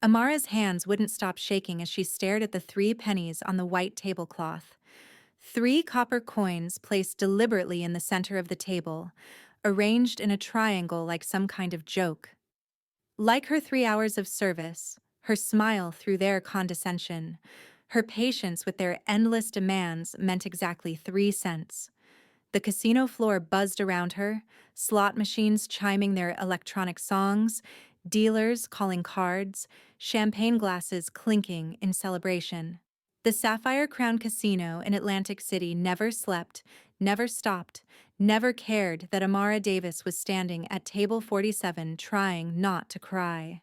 Amara's hands wouldn't stop shaking as she stared at the 3 pennies on the white tablecloth. 3 copper coins placed deliberately in the center of the table, arranged in a triangle like some kind of joke. Like her 3 hours of service, her smile through their condescension, her patience with their endless demands meant exactly 3 cents. The casino floor buzzed around her, slot machines chiming their electronic songs, dealers calling cards, champagne glasses clinking in celebration. The Sapphire Crown Casino in Atlantic City never slept, never stopped, never cared that Amara Davis was standing at table 47 trying not to cry.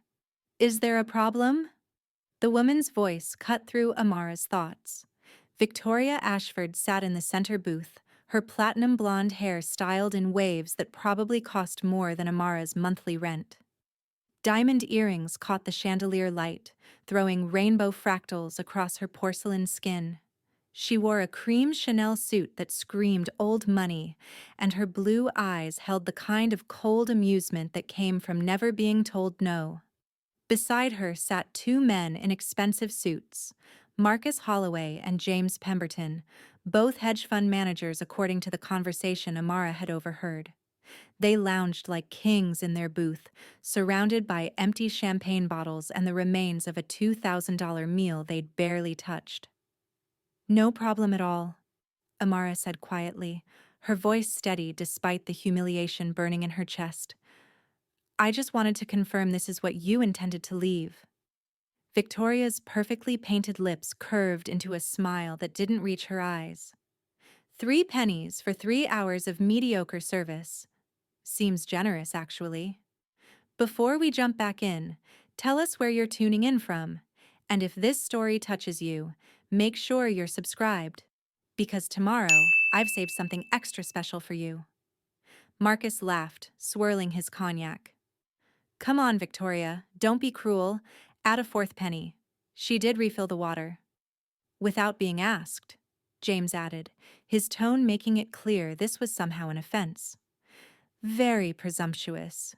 "Is there a problem?" The woman's voice cut through Amara's thoughts. Victoria Ashford sat in the center booth, her platinum blonde hair styled in waves that probably cost more than Amara's monthly rent. Diamond earrings caught the chandelier light, throwing rainbow fractals across her porcelain skin. She wore a cream Chanel suit that screamed old money, and her blue eyes held the kind of cold amusement that came from never being told no. Beside her sat 2 men in expensive suits, Marcus Holloway and James Pemberton, both hedge fund managers according to the conversation Amara had overheard. They lounged like kings in their booth, surrounded by empty champagne bottles and the remains of a $2,000 meal they'd barely touched. "No problem at all," Amara said quietly, her voice steady despite the humiliation burning in her chest. "I just wanted to confirm this is what you intended to leave." Victoria's perfectly painted lips curved into a smile that didn't reach her eyes. 3 pennies for 3 hours of mediocre service. Seems generous, actually. Before we jump back in, tell us where you're tuning in from, and if this story touches you, make sure you're subscribed, because tomorrow I've saved something extra special for you. Marcus laughed, swirling his cognac. "Come on, Victoria, don't be cruel. Add a 4th penny." She did refill the water. "Without being asked," James added, his tone making it clear this was somehow an offense. Very presumptuous.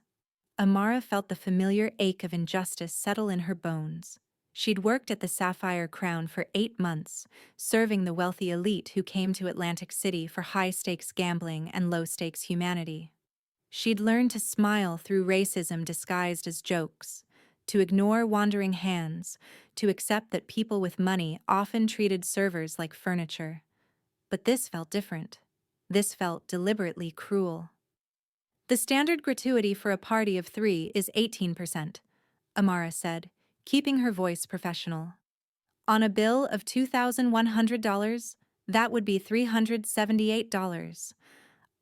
Amara felt the familiar ache of injustice settle in her bones. She'd worked at the Sapphire Crown for 8 months, serving the wealthy elite who came to Atlantic City for high-stakes gambling and low-stakes humanity. She'd learned to smile through racism disguised as jokes, to ignore wandering hands, to accept that people with money often treated servers like furniture. But this felt different. This felt deliberately cruel. "The standard gratuity for a party of 3 is 18%, Amara said, keeping her voice professional. "On a bill of $2,100, that would be $378.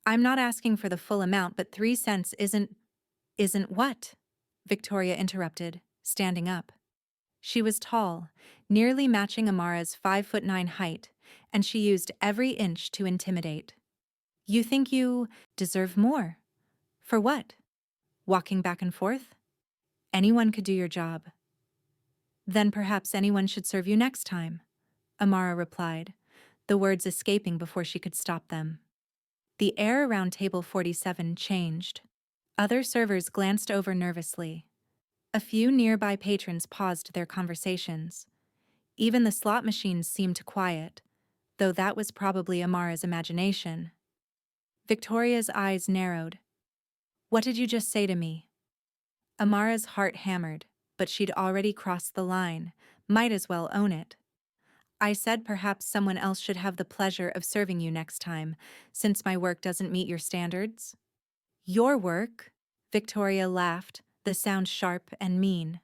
I'm not asking for the full amount, but 3 cents isn't what?" Victoria interrupted, standing up. She was tall, nearly matching Amara's 5'9" height, and she used every inch to intimidate. "You think you deserve more? For what? Walking back and forth? Anyone could do your job." "Then perhaps anyone should serve you next time," Amara replied, the words escaping before she could stop them. The air around table 47 changed. Other servers glanced over nervously. A few nearby patrons paused their conversations. Even the slot machines seemed quiet, though that was probably Amara's imagination. Victoria's eyes narrowed. "What did you just say to me?" Amara's heart hammered, but she'd already crossed the line, might as well own it. "I said perhaps someone else should have the pleasure of serving you next time, since my work doesn't meet your standards." "Your work?" Victoria laughed, the sound sharp and mean.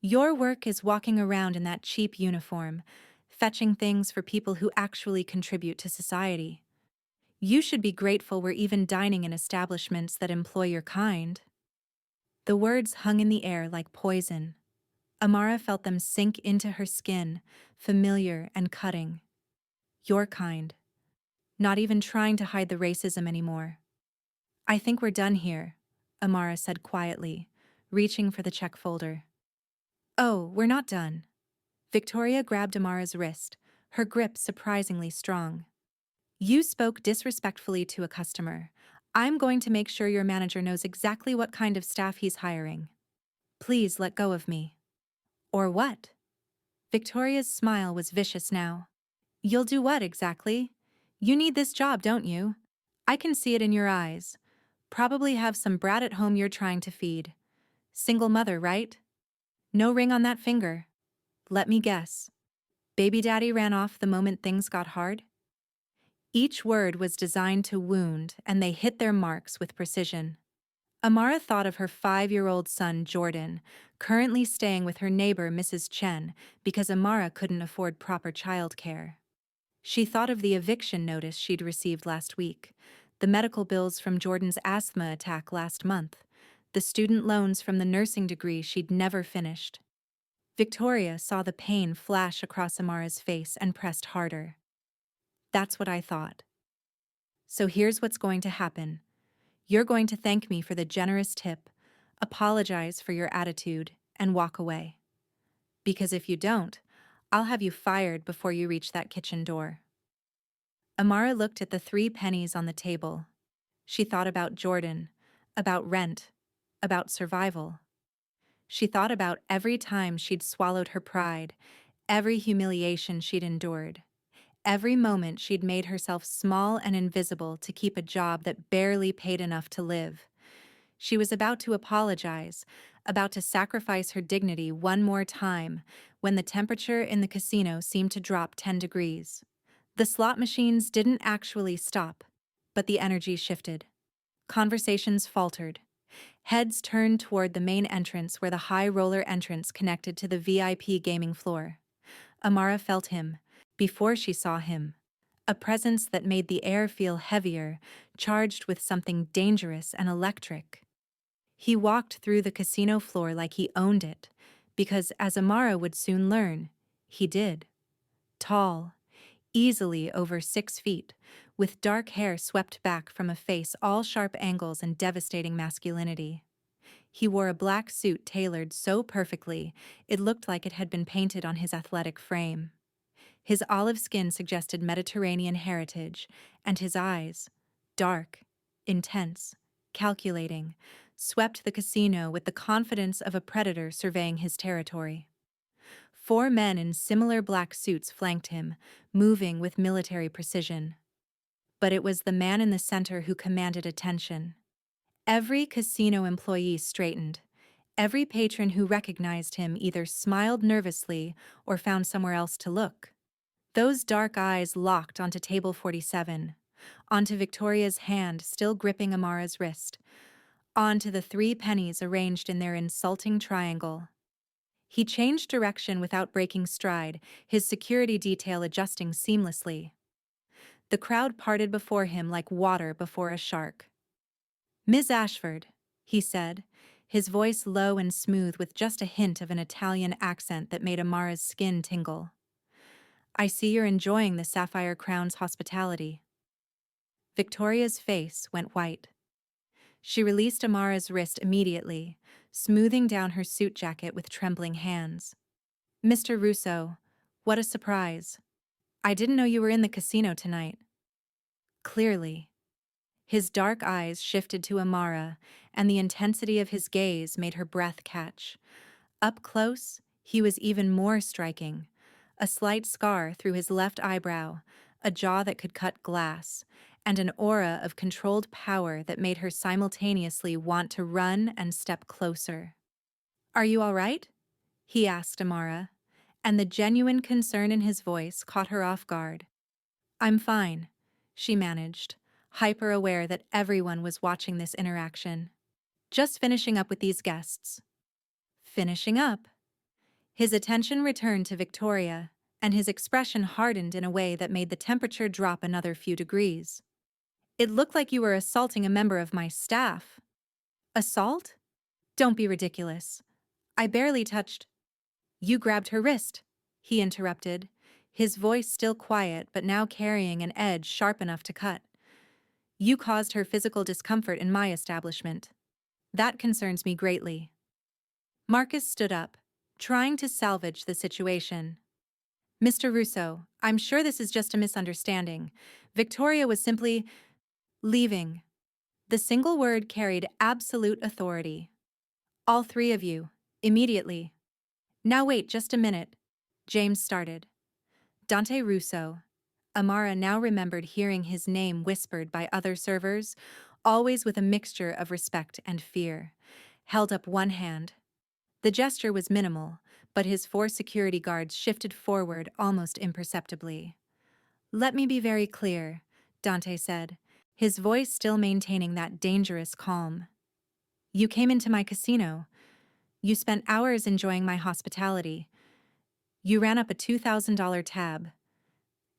"Your work is walking around in that cheap uniform, fetching things for people who actually contribute to society. You should be grateful we're even dining in establishments that employ your kind." The words hung in the air like poison. Amara felt them sink into her skin, familiar and cutting. Your kind. Not even trying to hide the racism anymore. "I think we're done here," Amara said quietly, reaching for the check folder. "Oh, we're not done." Victoria grabbed Amara's wrist, her grip surprisingly strong. "You spoke disrespectfully to a customer. I'm going to make sure your manager knows exactly what kind of staff he's hiring. Please let go of me." Or what? Victoria's smile was vicious now. You'll do what exactly? You need this job, don't you? I can see it in your eyes. Probably have some brat at home you're trying to feed. Single mother, right? No ring on that finger. Let me guess. Baby daddy ran off the moment things got hard? Each word was designed to wound, and they hit their marks with precision. Amara thought of her 5-year-old son, Jordan, currently staying with her neighbor, Mrs. Chen, because Amara couldn't afford proper childcare. She thought of the eviction notice she'd received last week, the medical bills from Jordan's asthma attack last month, the student loans from the nursing degree she'd never finished. Victoria saw the pain flash across Amara's face and pressed harder. That's what I thought. So here's what's going to happen. You're going to thank me for the generous tip, apologize for your attitude, and walk away. Because if you don't, I'll have you fired before you reach that kitchen door. Amara looked at the 3 pennies on the table. She thought about Jordan, about rent, about survival. She thought about every time she'd swallowed her pride, every humiliation she'd endured, every moment she'd made herself small and invisible to keep a job that barely paid enough to live. She was about to apologize, about to sacrifice her dignity one more time, when the temperature in the casino seemed to drop 10 degrees. The slot machines didn't actually stop, but the energy shifted. Conversations faltered. Heads turned toward the main entrance where the high roller entrance connected to the VIP gaming floor. Amara felt him, before she saw him. A presence that made the air feel heavier, charged with something dangerous and electric. He walked through the casino floor like he owned it, because, as Amara would soon learn, he did. Tall, easily over 6 feet, with dark hair swept back from a face all sharp angles and devastating masculinity. He wore a black suit tailored so perfectly it looked like it had been painted on his athletic frame. His olive skin suggested Mediterranean heritage, and his eyes, dark, intense, calculating, swept the casino with the confidence of a predator surveying his territory. 4 men in similar black suits flanked him, moving with military precision. But it was the man in the center who commanded attention. Every casino employee straightened. Every patron who recognized him either smiled nervously or found somewhere else to look. Those dark eyes locked onto table 47, onto Victoria's hand still gripping Amara's wrist, onto the 3 pennies arranged in their insulting triangle. He changed direction without breaking stride, his security detail adjusting seamlessly. The crowd parted before him like water before a shark. "Ms. Ashford," he said, his voice low and smooth with just a hint of an Italian accent that made Amara's skin tingle. "I see you're enjoying the Sapphire Crown's hospitality." Victoria's face went white. She released Amara's wrist immediately, smoothing down her suit jacket with trembling hands. "Mr. Russo, what a surprise. I didn't know you were in the casino tonight." Clearly. His dark eyes shifted to Amara, and the intensity of his gaze made her breath catch. Up close, he was even more striking. A slight scar through his left eyebrow, a jaw that could cut glass, and an aura of controlled power that made her simultaneously want to run and step closer. "Are you all right?" he asked Amara, and the genuine concern in his voice caught her off guard. "I'm fine," she managed, hyper-aware that everyone was watching this interaction. "Just finishing up with these guests." Finishing up? His attention returned to Victoria, and his expression hardened in a way that made the temperature drop another few degrees. "It looked like you were assaulting a member of my staff." "Assault? Don't be ridiculous. I barely touched—" "You grabbed her wrist," he interrupted, his voice still quiet but now carrying an edge sharp enough to cut. "You caused her physical discomfort in my establishment. That concerns me greatly." Marcus stood up, trying to salvage the situation. "Mr. Russo, I'm sure this is just a misunderstanding. Victoria was simply leaving." The single word carried absolute authority. "All 3 of you, immediately." Now wait just a minute, James started. Dante Russo. Amara now remembered hearing his name whispered by other servers, always with a mixture of respect and fear. Held up one hand. The gesture was minimal, but his 4 security guards shifted forward almost imperceptibly. Let me be very clear, Dante said, his voice still maintaining that dangerous calm. You came into my casino. You spent hours enjoying my hospitality. You ran up a $2,000 tab.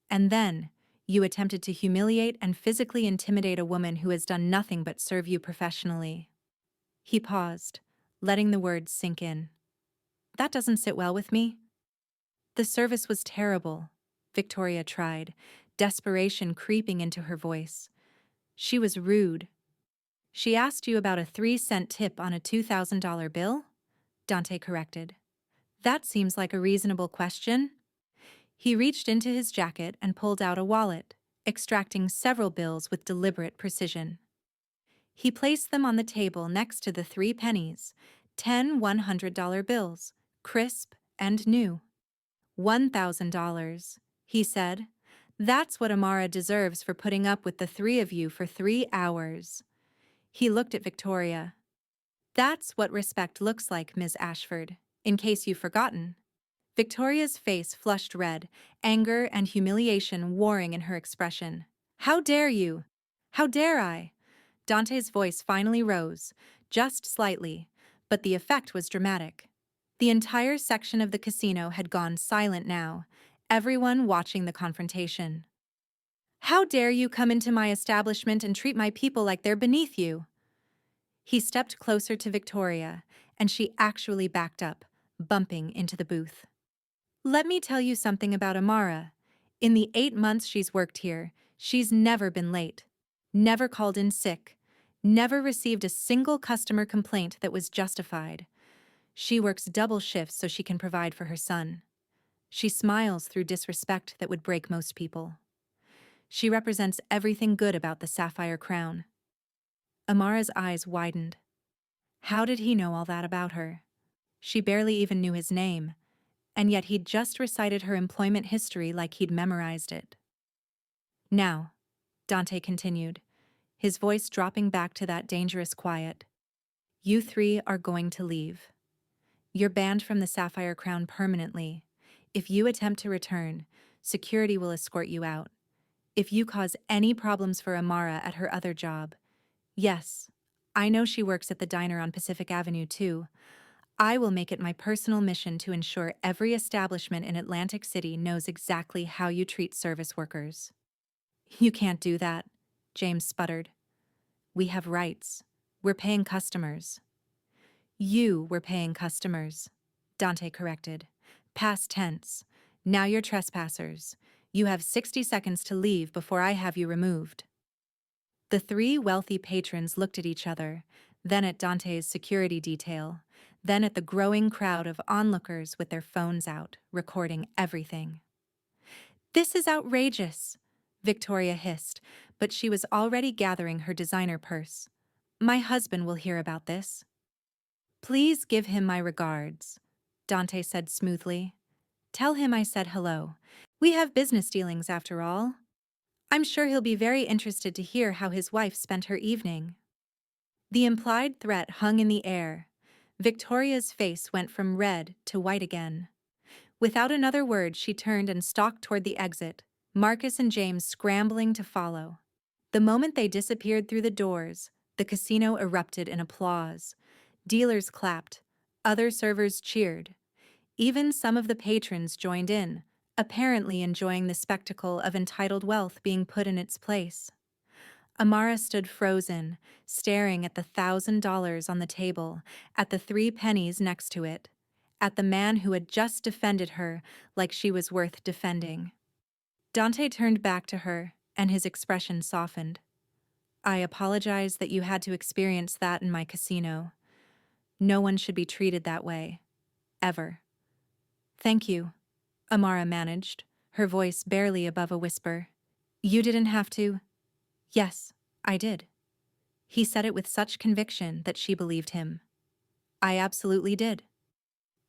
And then, you attempted to humiliate and physically intimidate a woman who has done nothing but serve you professionally. He paused, letting the words sink in. That doesn't sit well with me. The service was terrible, Victoria tried, desperation creeping into her voice. She was rude. She asked you about a 3-cent tip on a $2,000 bill? Dante corrected. That seems like a reasonable question. He reached into his jacket and pulled out a wallet, extracting several bills with deliberate precision. He placed them on the table next to the 3 pennies, 10 $100 bills, crisp and new. $1,000, he said. That's what Amara deserves for putting up with the 3 of you for 3 hours. He looked at Victoria. That's what respect looks like, Ms. Ashford, in case you've forgotten. Victoria's face flushed red, anger and humiliation warring in her expression. How dare you? How dare I? Dante's voice finally rose, just slightly, but the effect was dramatic. The entire section of the casino had gone silent now, everyone watching the confrontation. How dare you come into my establishment and treat my people like they're beneath you? He stepped closer to Victoria, and she actually backed up, bumping into the booth. Let me tell you something about Amara. In the 8 months she's worked here, she's never been late, never called in sick, never received a single customer complaint that was justified. She works double shifts so she can provide for her son. She smiles through disrespect that would break most people. She represents everything good about the Sapphire Crown. Amara's eyes widened. How did he know all that about her? She barely even knew his name, and yet he'd just recited her employment history like he'd memorized it. Now, Dante continued, his voice dropping back to that dangerous quiet, you 3 are going to leave. You're banned from the Sapphire Crown permanently. If you attempt to return, security will escort you out. If you cause any problems for Amara at her other job, yes, I know she works at the diner on Pacific Avenue too, I will make it my personal mission to ensure every establishment in Atlantic City knows exactly how you treat service workers. You can't do that, James sputtered. We have rights. We're paying customers. You were paying customers, Dante corrected. Past tense. Now you're trespassers. You have 60 seconds to leave before I have you removed. The 3 wealthy patrons looked at each other, then at Dante's security detail, then at the growing crowd of onlookers with their phones out, recording everything. This is outrageous, Victoria hissed, but she was already gathering her designer purse. My husband will hear about this. Please give him my regards, Dante said smoothly. Tell him I said hello. We have business dealings after all. I'm sure he'll be very interested to hear how his wife spent her evening. The implied threat hung in the air. Victoria's face went from red to white again. Without another word, she turned and stalked toward the exit, Marcus and James scrambling to follow. The moment they disappeared through the doors, the casino erupted in applause. Dealers clapped. Other servers cheered. Even some of the patrons joined in, apparently enjoying the spectacle of entitled wealth being put in its place. Amara stood frozen, staring at the $1,000 on the table, at the 3 pennies next to it, at the man who had just defended her like she was worth defending. Dante turned back to her, and his expression softened. I apologize that you had to experience that in my casino. No one should be treated that way. Ever. Thank you, Amara managed, her voice barely above a whisper. You didn't have to. Yes, I did. He said it with such conviction that she believed him. I absolutely did.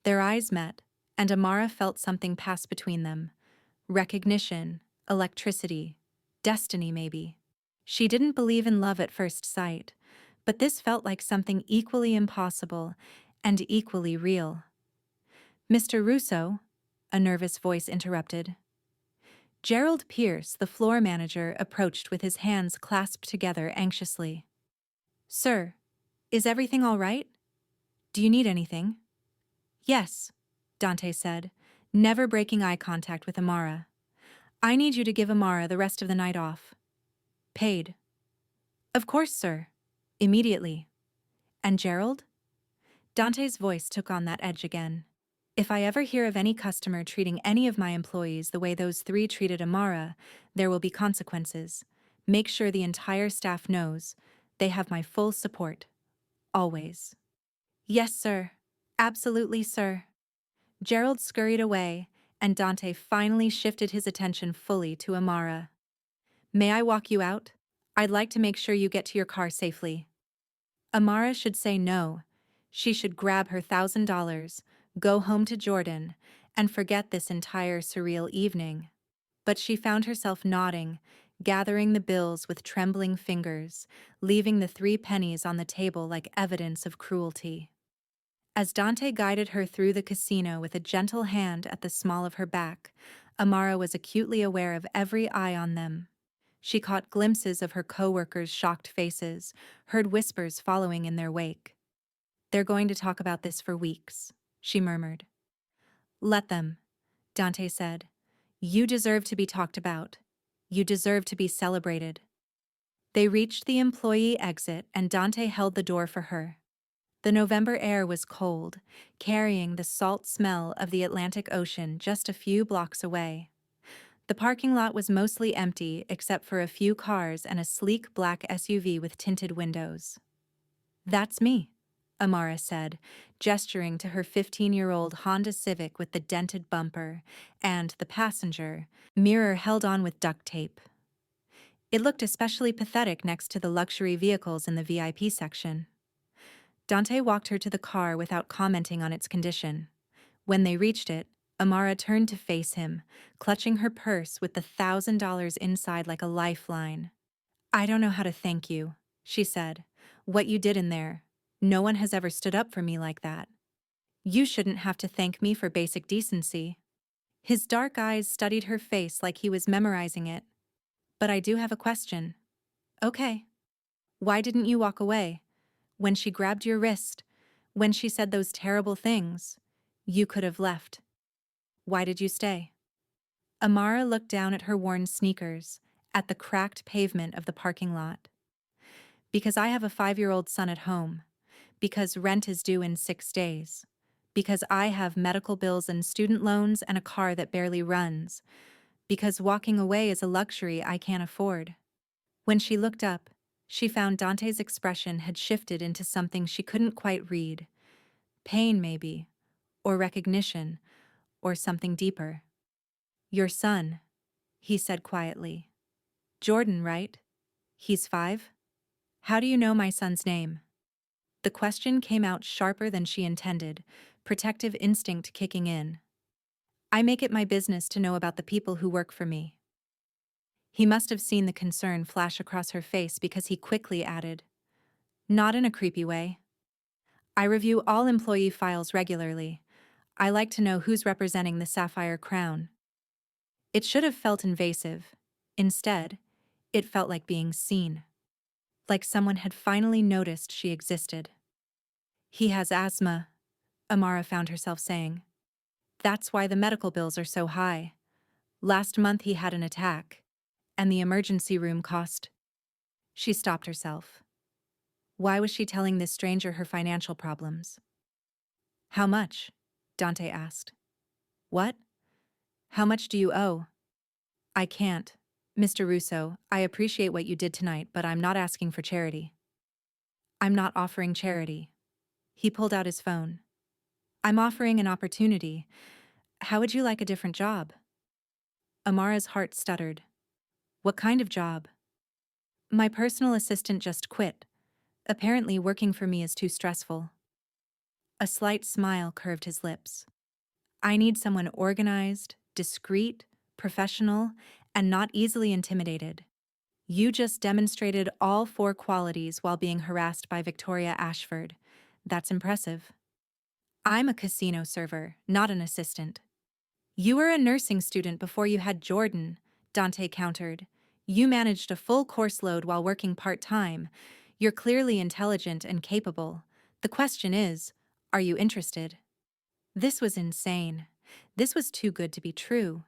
Their eyes met, and Amara felt something pass between them. Recognition, electricity, destiny maybe. She didn't believe in love at first sight, but this felt like something equally impossible and equally real. "Mr. Russo," a nervous voice interrupted. Gerald Pierce, the floor manager, approached with his hands clasped together anxiously. "Sir, is everything all right? Do you need anything?" "Yes," Dante said, never breaking eye contact with Amara. "I need you to give Amara the rest of the night off." "Paid." "Of course, sir. Immediately." "And Gerald?" Dante's voice took on that edge again. "If I ever hear of any customer treating any of my employees the way those three treated Amara, there will be consequences. Make sure the entire staff knows. They have my full support. Always." "Yes, sir. Absolutely, sir." Gerald scurried away, and Dante finally shifted his attention fully to Amara. "May I walk you out? I'd like to make sure you get to your car safely." Amara should say no. She should grab her $1,000, go home to Jordan, and forget this entire surreal evening. But she found herself nodding, gathering the bills with trembling fingers, leaving the 3 pennies on the table like evidence of cruelty. As Dante guided her through the casino with a gentle hand at the small of her back, Amara was acutely aware of every eye on them. She caught glimpses of her co-workers' shocked faces, heard whispers following in their wake. "They're going to talk about this for weeks," she murmured. "Let them," Dante said. "You deserve to be talked about. You deserve to be celebrated." They reached the employee exit and Dante held the door for her. The November air was cold, carrying the salt smell of the Atlantic Ocean just a few blocks away. The parking lot was mostly empty except for a few cars and a sleek black SUV with tinted windows. "That's me," Amara said, gesturing to her 15-year-old Honda Civic with the dented bumper and the passenger mirror held on with duct tape. It looked especially pathetic next to the luxury vehicles in the VIP section. Dante walked her to the car without commenting on its condition. When they reached it, Amara turned to face him, clutching her purse with the $1,000 inside like a lifeline. "I don't know how to thank you," she said. "What you did in there. No one has ever stood up for me like that. You shouldn't have to thank me for basic decency." His dark eyes studied her face like he was memorizing it. "But I do have a question." "Okay. Why didn't you walk away? When she grabbed your wrist, when she said those terrible things, you could have left. Why did you stay?" Amara looked down at her worn sneakers, at the cracked pavement of the parking lot. "Because I have a 5-year-old son at home. Because rent is due in 6 days. Because I have medical bills and student loans and a car that barely runs. Because walking away is a luxury I can't afford." When she looked up, she found Dante's expression had shifted into something she couldn't quite read. Pain, maybe, or recognition, or something deeper. "Your son," he said quietly. "Jordan, right? He's 5? How do you know my son's name?" The question came out sharper than she intended, protective instinct kicking in. "I make it my business to know about the people who work for me." He must have seen the concern flash across her face because he quickly added, "Not in a creepy way. I review all employee files regularly. I like to know who's representing the Sapphire Crown." It should have felt invasive. Instead, it felt like being seen. Like someone had finally noticed she existed. "He has asthma," Amara found herself saying. "That's why the medical bills are so high. Last month he had an attack, and the emergency room cost—" She stopped herself. Why was she telling this stranger her financial problems? "How much?" Dante asked. "What? How much do you owe?" "I can't. Mr. Russo, I appreciate what you did tonight, but I'm not asking for charity." "I'm not offering charity." He pulled out his phone. "I'm offering an opportunity. How would you like a different job?" Amara's heart stuttered. "What kind of job?" "My personal assistant just quit. Apparently working for me is too stressful." A slight smile curved his lips. I need someone organized, discreet, professional, and not easily intimidated. You just demonstrated all four qualities while being harassed by Victoria Ashford. That's impressive. I'm a casino server, not an assistant. You were a nursing student before you had Jordan, Dante countered. You managed a full course load while working part-time. You're clearly intelligent and capable. The question is, are you interested? This was insane. This was too good to be true.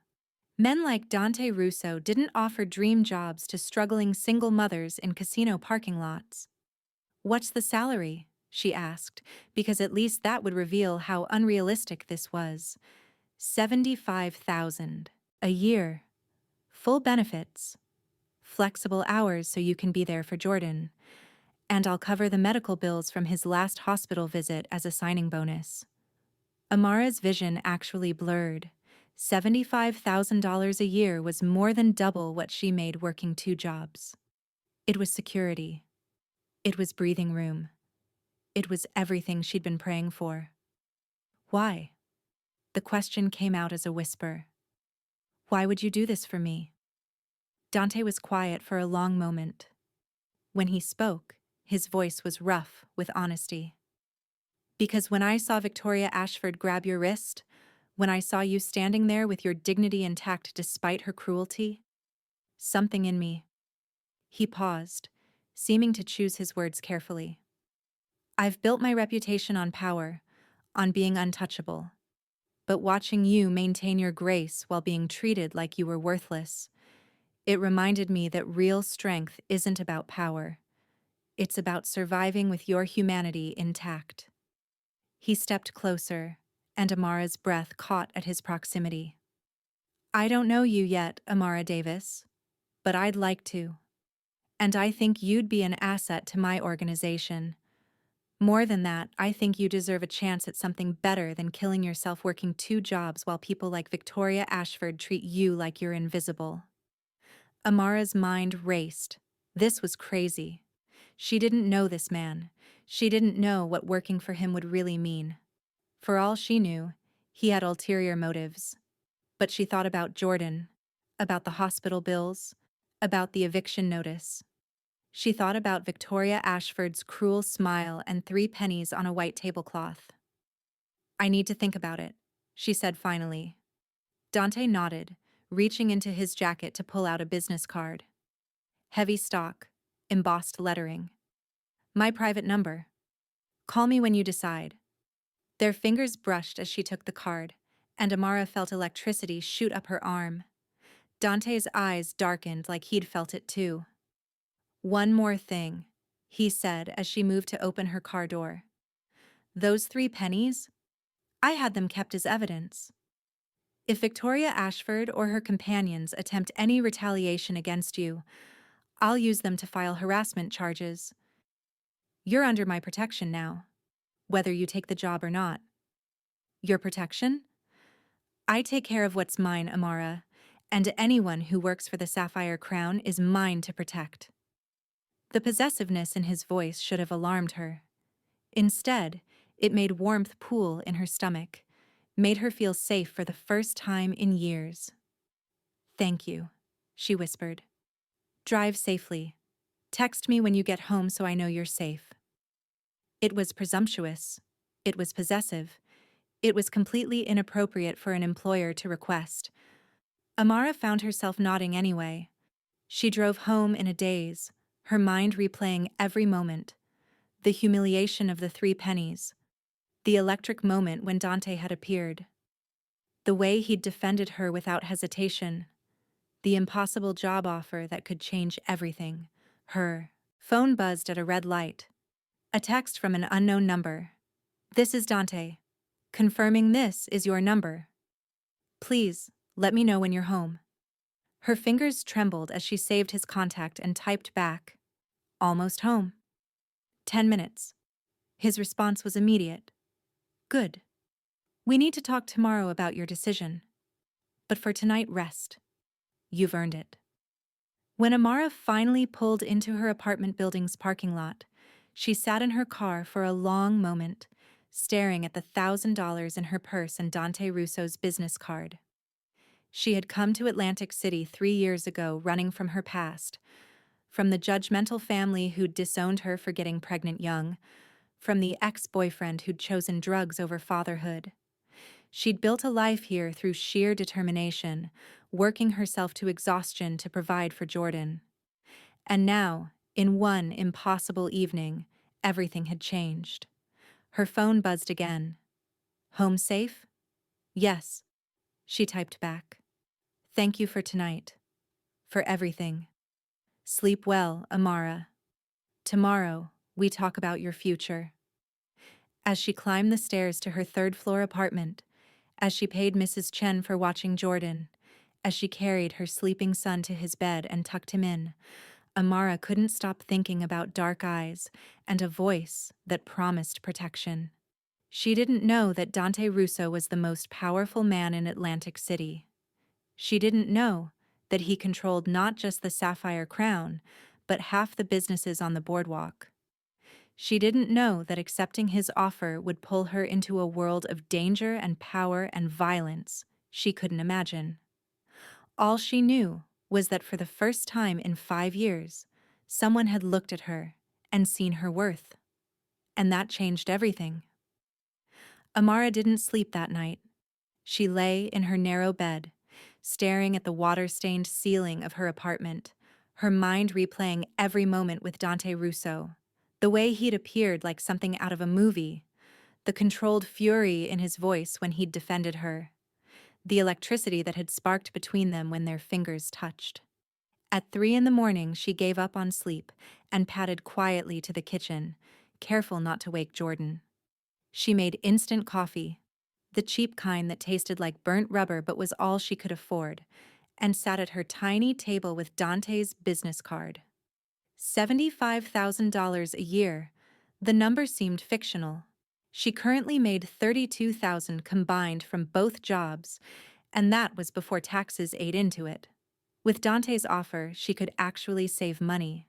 Men like Dante Russo didn't offer dream jobs to struggling single mothers in casino parking lots. What's the salary? She asked, because at least that would reveal how unrealistic this was. 75,000 a year. Full benefits. Flexible hours so you can be there for Jordan. And I'll cover the medical bills from his last hospital visit as a signing bonus. Amara's vision actually blurred. $75,000 a year was more than double what she made working two jobs. It was security. It was breathing room. It was everything she'd been praying for. Why? The question came out as a whisper. Why would you do this for me? Dante was quiet for a long moment. When he spoke, his voice was rough with honesty. Because when I saw Victoria Ashford grab your wrist, when I saw you standing there with your dignity intact despite her cruelty, something in me. He paused, seeming to choose his words carefully. I've built my reputation on power, on being untouchable. But watching you maintain your grace while being treated like you were worthless, it reminded me that real strength isn't about power. It's about surviving with your humanity intact. He stepped closer, and Amara's breath caught at his proximity. I don't know you yet, Amara Davis, but I'd like to. And I think you'd be an asset to my organization. More than that, I think you deserve a chance at something better than killing yourself working two jobs while people like Victoria Ashford treat you like you're invisible. Amara's mind raced. This was crazy. She didn't know this man. She didn't know what working for him would really mean. For all she knew, he had ulterior motives. But she thought about Jordan, about the hospital bills, about the eviction notice. She thought about Victoria Ashford's cruel smile and 3 pennies on a white tablecloth. I need to think about it, she said finally. Dante nodded, reaching into his jacket to pull out a business card. Heavy stock, embossed lettering. My private number. Call me when you decide. Their fingers brushed as she took the card, and Amara felt electricity shoot up her arm. Dante's eyes darkened like he'd felt it too. One more thing, he said as she moved to open her car door. Those 3 pennies? I had them kept as evidence. If Victoria Ashford or her companions attempt any retaliation against you, I'll use them to file harassment charges. You're under my protection now, whether you take the job or not. Your protection? I take care of what's mine, Amara, and anyone who works for the Sapphire Crown is mine to protect. The possessiveness in his voice should have alarmed her. Instead, it made warmth pool in her stomach, made her feel safe for the first time in years. Thank you, she whispered. Drive safely. Text me when you get home so I know you're safe. It was presumptuous. It was possessive. It was completely inappropriate for an employer to request. Amara found herself nodding anyway. She drove home in a daze, her mind replaying every moment. The humiliation of the 3 pennies. The electric moment when Dante had appeared. The way he'd defended her without hesitation. The impossible job offer that could change everything. Her phone buzzed at a red light. A text from an unknown number. This is Dante. Confirming this is your number. Please, let me know when you're home. Her fingers trembled as she saved his contact and typed back. Almost home. 10 minutes. His response was immediate. Good. We need to talk tomorrow about your decision. But for tonight, rest. You've earned it. When Amara finally pulled into her apartment building's parking lot, she sat in her car for a long moment, staring at the $1,000 in her purse and Dante Russo's business card. She had come to Atlantic City 3 years ago running from her past, from the judgmental family who'd disowned her for getting pregnant young, from the ex-boyfriend who'd chosen drugs over fatherhood. She'd built a life here through sheer determination, working herself to exhaustion to provide for Jordan. And now, in one impossible evening, everything had changed. Her phone buzzed again. "Home safe?" "Yes," she typed back. "Thank you for tonight. For everything. Sleep well, Amara. Tomorrow, we talk about your future." As she climbed the stairs to her third-floor apartment, as she paid Mrs. Chen for watching Jordan, as she carried her sleeping son to his bed and tucked him in, Amara couldn't stop thinking about dark eyes and a voice that promised protection. She didn't know that Dante Russo was the most powerful man in Atlantic City. She didn't know that he controlled not just the Sapphire Crown, but half the businesses on the boardwalk. She didn't know that accepting his offer would pull her into a world of danger and power and violence she couldn't imagine. All she knew was that for the first time in 5 years, someone had looked at her and seen her worth. And that changed everything. Amara didn't sleep that night. She lay in her narrow bed, staring at the water-stained ceiling of her apartment, her mind replaying every moment with Dante Russo, the way he'd appeared like something out of a movie, the controlled fury in his voice when he'd defended her, the electricity that had sparked between them when their fingers touched. At 3 in the morning, she gave up on sleep and padded quietly to the kitchen, careful not to wake Jordan. She made instant coffee, the cheap kind that tasted like burnt rubber but was all she could afford, and sat at her tiny table with Dante's business card. $75,000 a year. The number seemed fictional. She currently made $32,000 combined from both jobs, and that was before taxes ate into it. With Dante's offer, she could actually save money.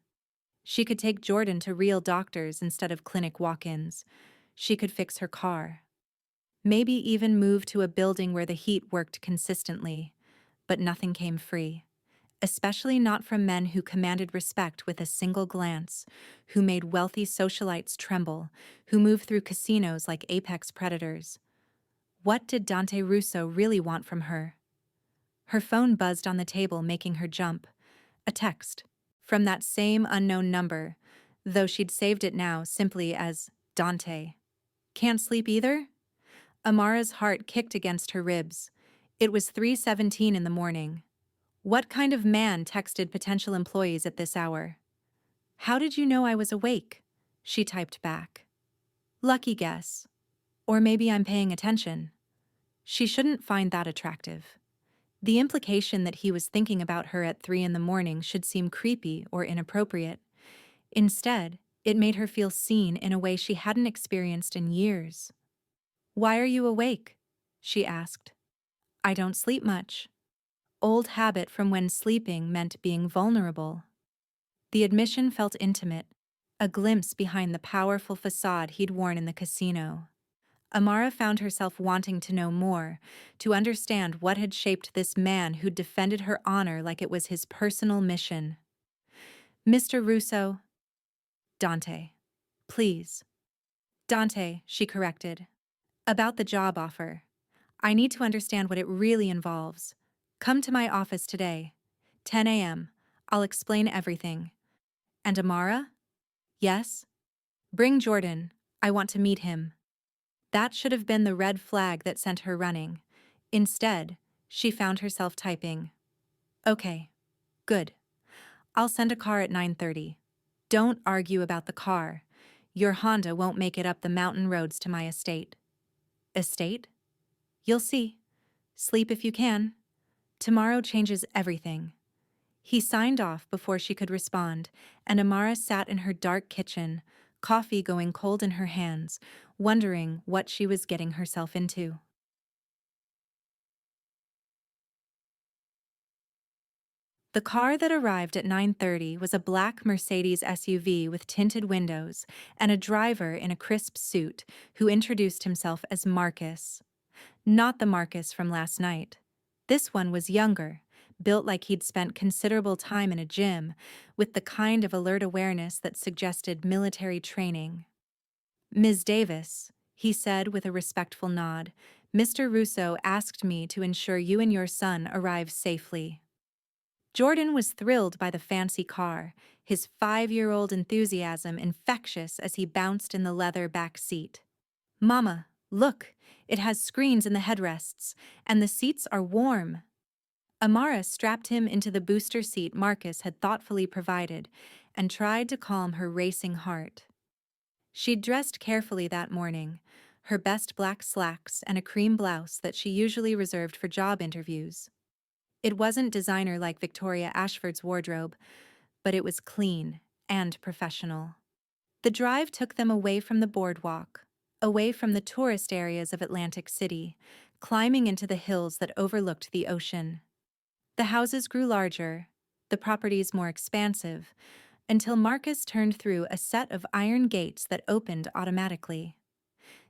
She could take Jordan to real doctors instead of clinic walk-ins. She could fix her car. Maybe even move to a building where the heat worked consistently. But nothing came free. Especially not from men who commanded respect with a single glance, who made wealthy socialites tremble, who moved through casinos like apex predators. What did Dante Russo really want from her? Her phone buzzed on the table, making her jump. A text. From that same unknown number, though she'd saved it now simply as Dante. "Can't sleep either?" Amara's heart kicked against her ribs. It was 3:17 in the morning. What kind of man texted potential employees at this hour? "How did you know I was awake?" she typed back. "Lucky guess. Or maybe I'm paying attention." She shouldn't find that attractive. The implication that he was thinking about her at 3 in the morning should seem creepy or inappropriate. Instead, it made her feel seen in a way she hadn't experienced in years. "Why are you awake?" she asked. "I don't sleep much." Old habit from when sleeping meant being vulnerable. The admission felt intimate, a glimpse behind the powerful facade he'd worn in the casino. Amara found herself wanting to know more, to understand what had shaped this man who'd defended her honor like it was his personal mission. "Mr. Russo." "Dante. Please." "Dante," she corrected. "About the job offer. I need to understand what it really involves. Come to my office today. 10 a.m. I'll explain everything." "And Amara?" "Yes?" "Bring Jordan. I want to meet him." That should have been the red flag that sent her running. Instead, she found herself typing. "Okay. Good. I'll send a car at 9:30. Don't argue about the car. Your Honda won't make it up the mountain roads to my estate." "Estate?" "You'll see. Sleep if you can. Tomorrow changes everything." He signed off before she could respond, and Amara sat in her dark kitchen, coffee going cold in her hands, wondering what she was getting herself into. The car that arrived at 9:30 was a black Mercedes SUV with tinted windows and a driver in a crisp suit who introduced himself as Marcus. Not the Marcus from last night. This one was younger, built like he'd spent considerable time in a gym, with the kind of alert awareness that suggested military training. "Ms. Davis," he said with a respectful nod, "Mr. Russo asked me to ensure you and your son arrive safely." Jordan was thrilled by the fancy car, his 5-year-old enthusiasm infectious as he bounced in the leather back seat. "Mama, look, it has screens in the headrests, and the seats are warm." Amara strapped him into the booster seat Marcus had thoughtfully provided and tried to calm her racing heart. She'd dressed carefully that morning, her best black slacks and a cream blouse that she usually reserved for job interviews. It wasn't designer like Victoria Ashford's wardrobe, but it was clean and professional. The drive took them away from the boardwalk, away from the tourist areas of Atlantic City, climbing into the hills that overlooked the ocean. The houses grew larger, the properties more expansive, until Marcus turned through a set of iron gates that opened automatically.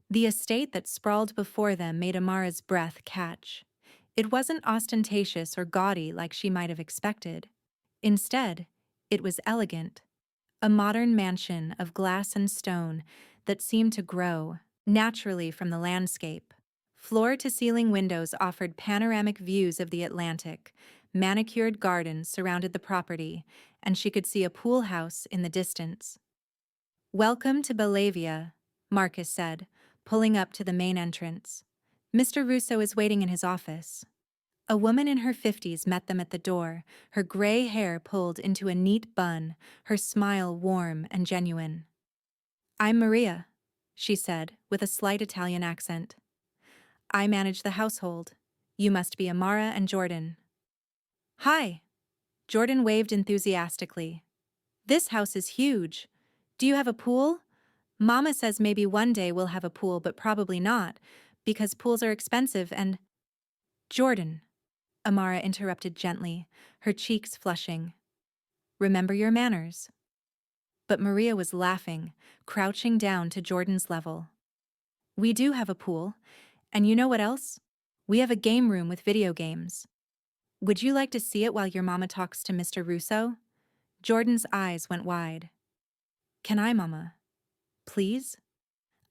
The estate that sprawled before them made Amara's breath catch. It wasn't ostentatious or gaudy like she might have expected. Instead, it was elegant, a modern mansion of glass and stone that seemed to grow naturally from the landscape. Floor-to-ceiling windows offered panoramic views of the Atlantic, manicured gardens surrounded the property, and she could see a pool house in the distance. "Welcome to Bellavia," Marcus said, pulling up to the main entrance. "Mr. Russo is waiting in his office." A woman in her 50s met them at the door, her gray hair pulled into a neat bun, her smile warm and genuine. "I'm Maria," she said, with a slight Italian accent. "I manage the household. You must be Amara and Jordan." "Hi." Jordan waved enthusiastically. "This house is huge. Do you have a pool? Mama says maybe one day we'll have a pool, but probably not, because pools are expensive and—" "Jordan," Amara interrupted gently, her cheeks flushing. "Remember your manners." But Maria was laughing, crouching down to Jordan's level. "We do have a pool, and you know what else? We have a game room with video games. Would you like to see it while your mama talks to Mr. Russo?" Jordan's eyes went wide. "Can I, Mama? Please?"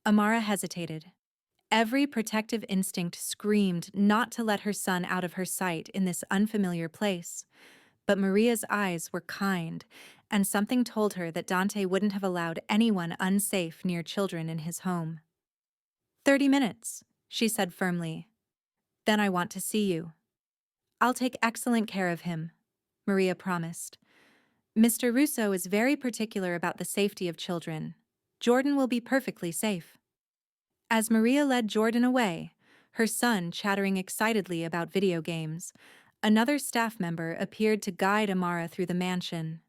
Amara hesitated. Every protective instinct screamed not to let her son out of her sight in this unfamiliar place. But Maria's eyes were kind, and something told her that Dante wouldn't have allowed anyone unsafe near children in his home. "30 minutes," she said firmly. "Then I want to see you." "I'll take excellent care of him," Maria promised. "Mr. Russo is very particular about the safety of children. Jordan will be perfectly safe." As Maria led Jordan away, her son chattering excitedly about video games, another staff member appeared to guide Amara through the mansion.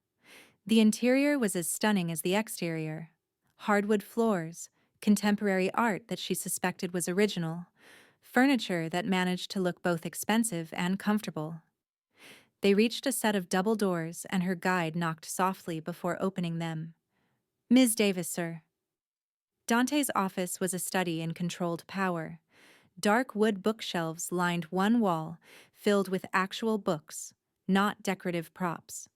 The interior was as stunning as the exterior. Hardwood floors, contemporary art that she suspected was original, furniture that managed to look both expensive and comfortable. They reached a set of double doors and her guide knocked softly before opening them. "Ms. Davis, sir." Dante's office was a study in controlled power. Dark wood bookshelves lined one wall, filled with actual books, not decorative props.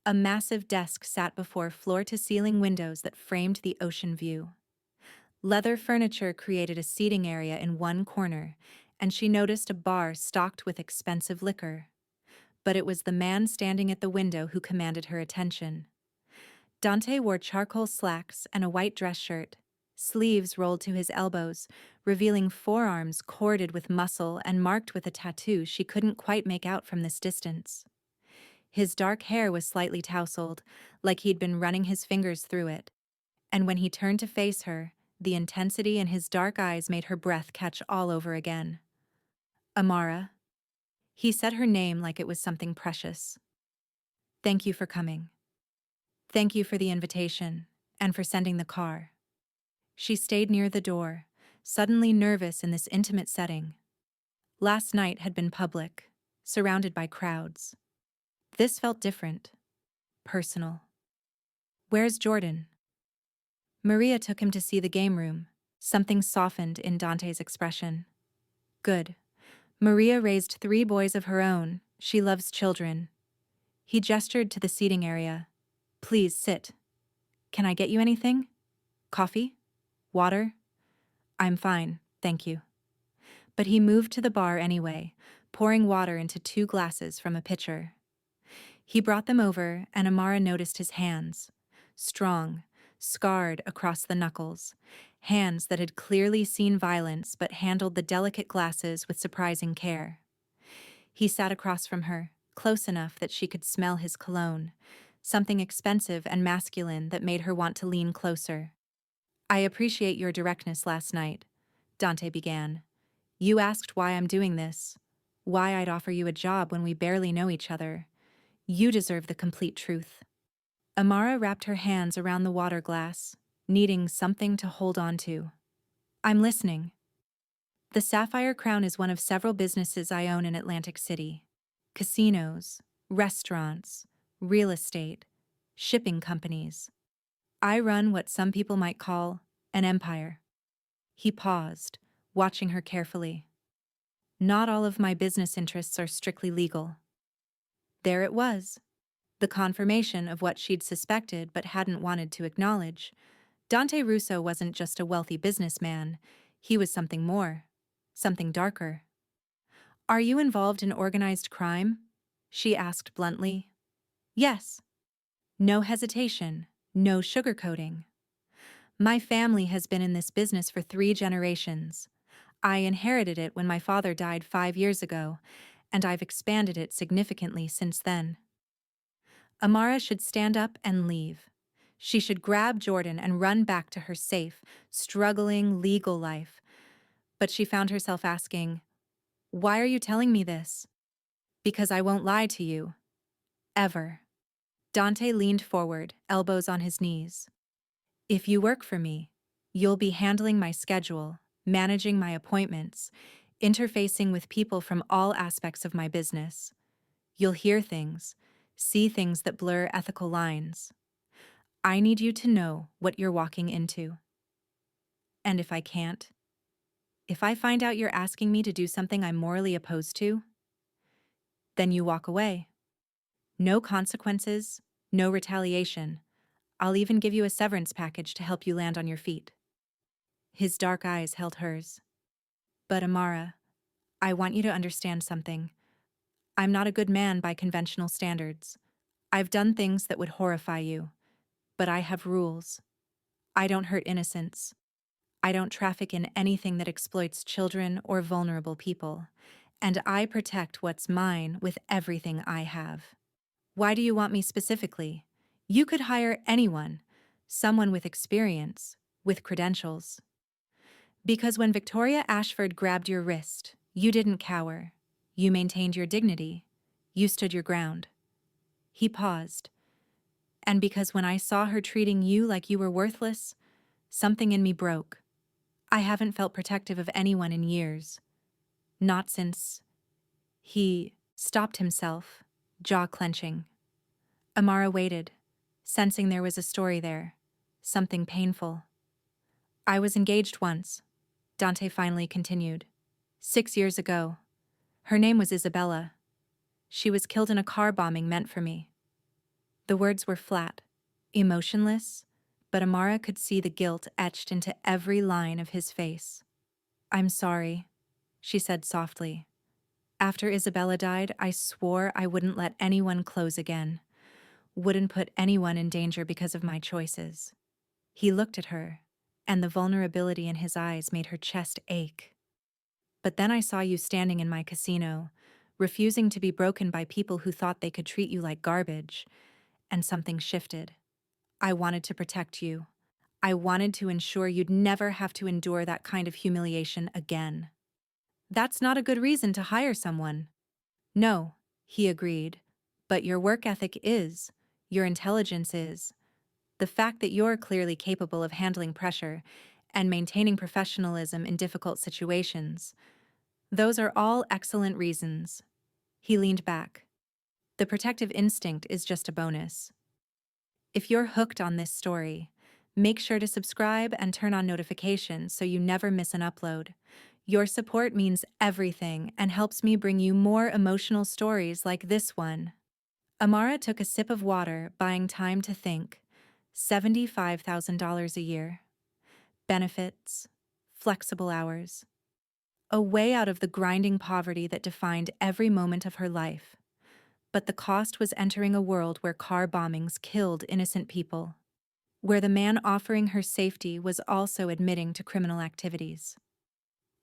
A massive desk sat before floor-to-ceiling windows that framed the ocean view. Leather furniture created a seating area in one corner, and she noticed a bar stocked with expensive liquor. But it was the man standing at the window who commanded her attention. Dante wore charcoal slacks and a white dress shirt, sleeves rolled to his elbows, revealing forearms corded with muscle and marked with a tattoo she couldn't quite make out from this distance. His dark hair was slightly tousled, like he'd been running his fingers through it, and when he turned to face her, the intensity in his dark eyes made her breath catch all over again. "Amara." He said her name like it was something precious. "Thank you for coming. Thank you for the invitation, and for sending the car." She stayed near the door, suddenly nervous in this intimate setting. Last night had been public, surrounded by crowds. This felt different. Personal. Where's Jordan? Maria took him to see the game room. Something softened in Dante's expression. Good. Maria raised 3 boys of her own. She loves children. He gestured to the seating area. Please sit. Can I get you anything? Coffee? Water? I'm fine, thank you. But he moved to the bar anyway, pouring water into 2 glasses from a pitcher. He brought them over, and Amara noticed his hands. Strong, scarred across the knuckles. Hands that had clearly seen violence but handled the delicate glasses with surprising care. He sat across from her, close enough that she could smell his cologne, something expensive and masculine that made her want to lean closer. I appreciate your directness last night, Dante began. You asked why I'm doing this, why I'd offer you a job when we barely know each other. You deserve the complete truth. Amara wrapped her hands around the water glass, needing something to hold on to. I'm listening. The Sapphire Crown is one of several businesses I own in Atlantic City. Casinos, restaurants, real estate, shipping companies. I run what some people might call an empire. He paused, watching her carefully. Not all of my business interests are strictly legal. There it was. The confirmation of what she'd suspected but hadn't wanted to acknowledge. Dante Russo wasn't just a wealthy businessman, he was something more, something darker. Are you involved in organized crime? She asked bluntly. Yes. No hesitation, no sugarcoating. My family has been in this business for 3 generations. I inherited it when my father died 5 years ago, and I've expanded it significantly since then. Amara should stand up and leave. She should grab Jordan and run back to her safe, struggling legal life. But she found herself asking, why are you telling me this? Because I won't lie to you. Ever. Dante leaned forward, elbows on his knees. If you work for me, you'll be handling my schedule, managing my appointments, interfacing with people from all aspects of my business. You'll hear things, see things that blur ethical lines. I need you to know what you're walking into. And if I can't, if I find out you're asking me to do something I'm morally opposed to, then you walk away. No consequences, no retaliation. I'll even give you a severance package to help you land on your feet. His dark eyes held hers. But Amara, I want you to understand something. I'm not a good man by conventional standards. I've done things that would horrify you, but I have rules. I don't hurt innocents. I don't traffic in anything that exploits children or vulnerable people, and I protect what's mine with everything I have. Why do you want me specifically? You could hire anyone, someone with experience, with credentials. Because when Victoria Ashford grabbed your wrist, you didn't cower. You maintained your dignity. You stood your ground. He paused. And because when I saw her treating you like you were worthless, something in me broke. I haven't felt protective of anyone in years. Not since... He stopped himself, jaw clenching. Amara waited, sensing there was a story there, something painful. I was engaged once, Dante finally continued. 6 years ago. Her name was Isabella. She was killed in a car bombing meant for me. The words were flat, emotionless, but Amara could see the guilt etched into every line of his face. I'm sorry, she said softly. After Isabella died, I swore I wouldn't let anyone close again, wouldn't put anyone in danger because of my choices. He looked at her, and the vulnerability in his eyes made her chest ache. But then I saw you standing in my casino, refusing to be broken by people who thought they could treat you like garbage, and something shifted. I wanted to protect you. I wanted to ensure you'd never have to endure that kind of humiliation again. That's not a good reason to hire someone. No, he agreed, but your work ethic is, your intelligence is. The fact that you're clearly capable of handling pressure and maintaining professionalism in difficult situations, those are all excellent reasons. He leaned back. The protective instinct is just a bonus. If you're hooked on this story, make sure to subscribe and turn on notifications so you never miss an upload. Your support means everything and helps me bring you more emotional stories like this one. Amara took a sip of water, buying time to think. $75,000 a year. Benefits. Flexible hours. A way out of the grinding poverty that defined every moment of her life. But the cost was entering a world where car bombings killed innocent people, where the man offering her safety was also admitting to criminal activities.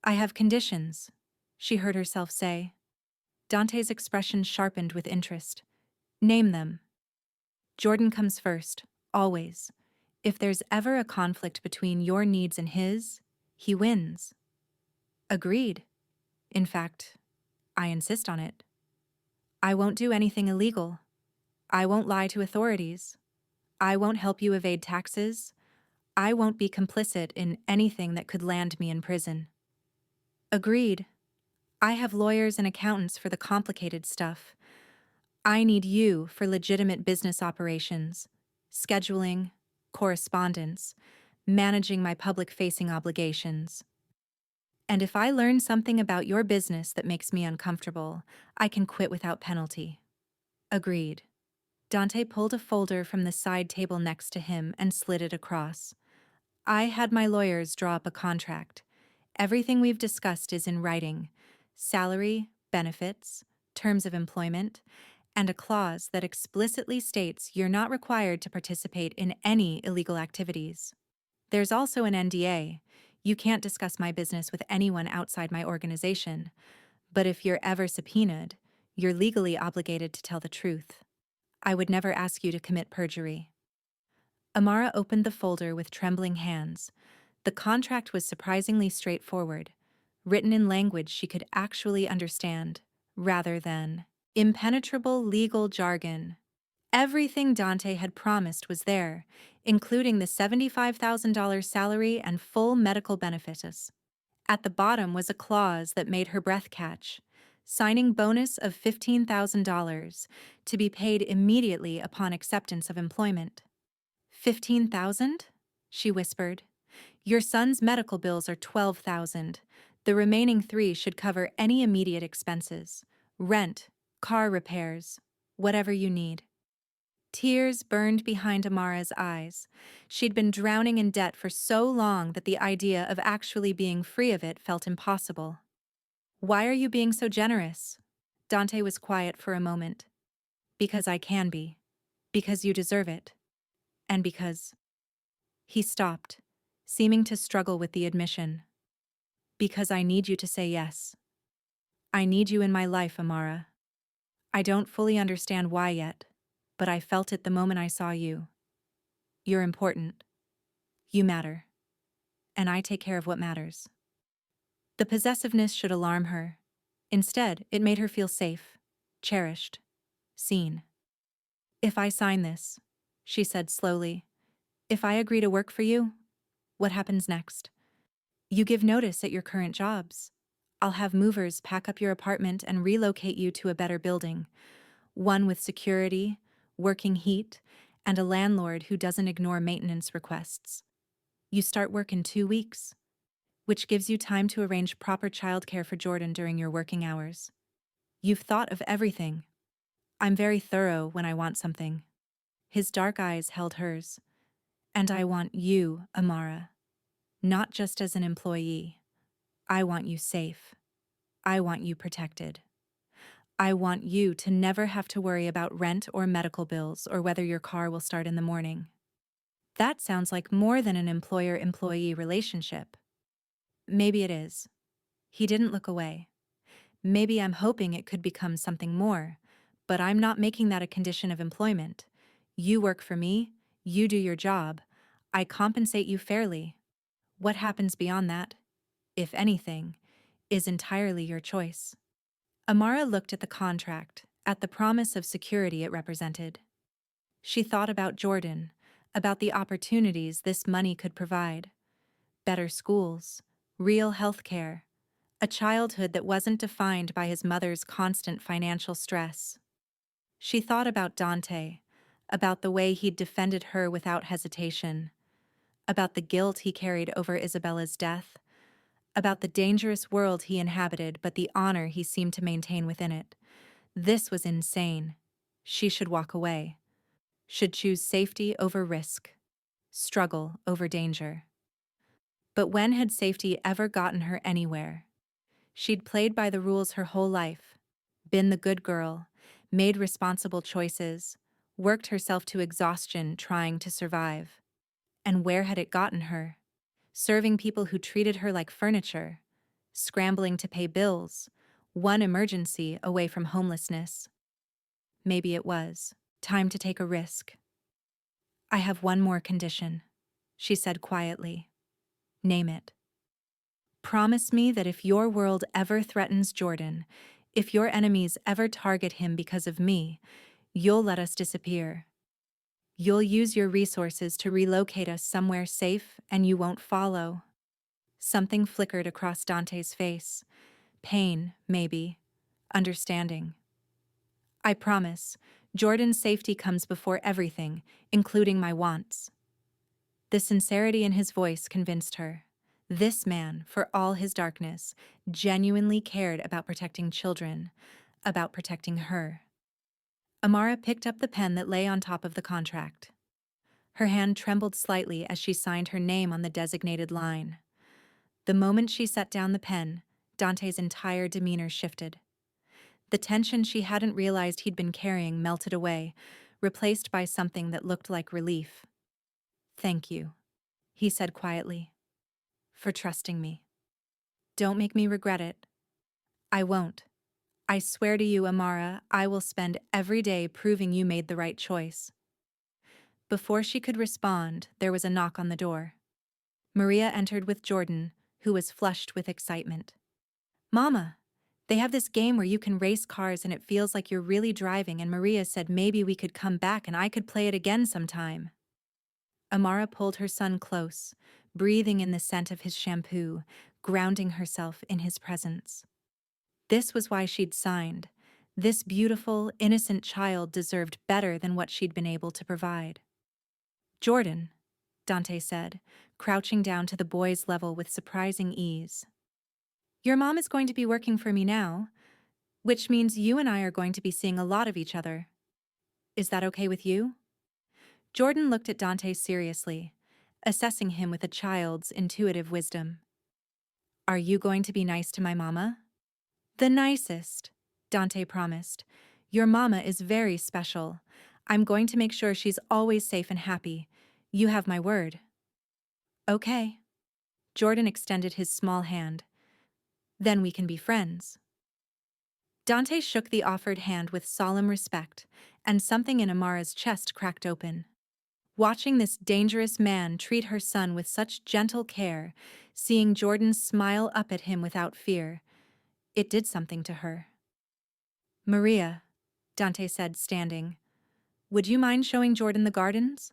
I have conditions, she heard herself say. Dante's expression sharpened with interest. Name them. Jordan comes first, always. If there's ever a conflict between your needs and his, he wins. Agreed. In fact, I insist on it. I won't do anything illegal. I won't lie to authorities. I won't help you evade taxes. I won't be complicit in anything that could land me in prison. Agreed. I have lawyers and accountants for the complicated stuff. I need you for legitimate business operations, scheduling, correspondence, managing my public-facing obligations. And if I learn something about your business that makes me uncomfortable, I can quit without penalty. Agreed. Dante pulled a folder from the side table next to him and slid it across. I had my lawyers draw up a contract. Everything we've discussed is in writing. Salary, benefits, terms of employment, and a clause that explicitly states you're not required to participate in any illegal activities. There's also an NDA. You can't discuss my business with anyone outside my organization, but if you're ever subpoenaed, you're legally obligated to tell the truth. I would never ask you to commit perjury. Amara opened the folder with trembling hands. The contract was surprisingly straightforward, written in language she could actually understand, rather than impenetrable legal jargon. Everything Dante had promised was there, including the $75,000 salary and full medical benefits. At the bottom was a clause that made her breath catch: signing bonus of $15,000 to be paid immediately upon acceptance of employment. 15,000? She whispered. Your son's medical bills are 12,000. The remaining 3 should cover any immediate expenses: rent, car repairs, whatever you need. Tears burned behind Amara's eyes. She'd been drowning in debt for so long that the idea of actually being free of it felt impossible. Why are you being so generous? Dante was quiet for a moment. Because I can be. Because you deserve it. And because... He stopped, seeming to struggle with the admission. Because I need you to say yes. I need you in my life, Amara. I don't fully understand why yet, but I felt it the moment I saw you. You're important. You matter. And I take care of what matters. The possessiveness should alarm her. Instead, it made her feel safe, cherished, seen. If I sign this, she said slowly, if I agree to work for you, what happens next? You give notice at your current jobs. I'll have movers pack up your apartment and relocate you to a better building, one with security, working heat, and a landlord who doesn't ignore maintenance requests. You start work in 2 weeks, which gives you time to arrange proper childcare for Jordan during your working hours. You've thought of everything. I'm very thorough when I want something. His dark eyes held hers. And I want you, Amara. Not just as an employee. I want you safe. I want you protected. I want you to never have to worry about rent or medical bills or whether your car will start in the morning. That sounds like more than an employer-employee relationship. Maybe it is. He didn't look away. Maybe I'm hoping it could become something more, but I'm not making that a condition of employment. You work for me, you do your job, I compensate you fairly. What happens beyond that, if anything, is entirely your choice. Amara looked at the contract, at the promise of security it represented. She thought about Jordan, about the opportunities this money could provide. Better schools, real health care, a childhood that wasn't defined by his mother's constant financial stress. She thought about Dante, about the way he'd defended her without hesitation, about the guilt he carried over Isabella's death, about the dangerous world he inhabited but the honor he seemed to maintain within it. This was insane. She should walk away, should choose safety over risk, struggle over danger. But when had safety ever gotten her anywhere? She'd played by the rules her whole life, been the good girl, made responsible choices, worked herself to exhaustion trying to survive. And where had it gotten her? Serving people who treated her like furniture, scrambling to pay bills, one emergency away from homelessness. Maybe it was time to take a risk. I have one more condition, she said quietly. Name it. Promise me that if your world ever threatens Jordan, if your enemies ever target him because of me, you'll let us disappear. You'll use your resources to relocate us somewhere safe and you won't follow. Something flickered across Dante's face. Pain, maybe. Understanding. I promise, Jordan's safety comes before everything, including my wants. The sincerity in his voice convinced her. This man, for all his darkness, genuinely cared about protecting children, about protecting her. Amara picked up the pen that lay on top of the contract. Her hand trembled slightly as she signed her name on the designated line. The moment she set down the pen, Dante's entire demeanor shifted. The tension she hadn't realized he'd been carrying melted away, replaced by something that looked like relief. Thank you, he said quietly, for trusting me. Don't make me regret it. I won't. I swear to you, Amara, I will spend every day proving you made the right choice. Before she could respond, there was a knock on the door. Maria entered with Jordan, who was flushed with excitement. Mama, they have this game where you can race cars and it feels like you're really driving, and Maria said maybe we could come back and I could play it again sometime. Amara pulled her son close, breathing in the scent of his shampoo, grounding herself in his presence. This was why she'd signed. This beautiful, innocent child deserved better than what she'd been able to provide. Jordan, Dante said, crouching down to the boy's level with surprising ease. Your mom is going to be working for me now, which means you and I are going to be seeing a lot of each other. Is that okay with you? Jordan looked at Dante seriously, assessing him with a child's intuitive wisdom. Are you going to be nice to my mama? The nicest, Dante promised. Your mama is very special. I'm going to make sure she's always safe and happy. You have my word. Okay. Jordan extended his small hand. Then we can be friends. Dante shook the offered hand with solemn respect, and something in Amara's chest cracked open. Watching this dangerous man treat her son with such gentle care, seeing Jordan smile up at him without fear, it did something to her. Maria, Dante said, standing, would you mind showing Jordan the gardens?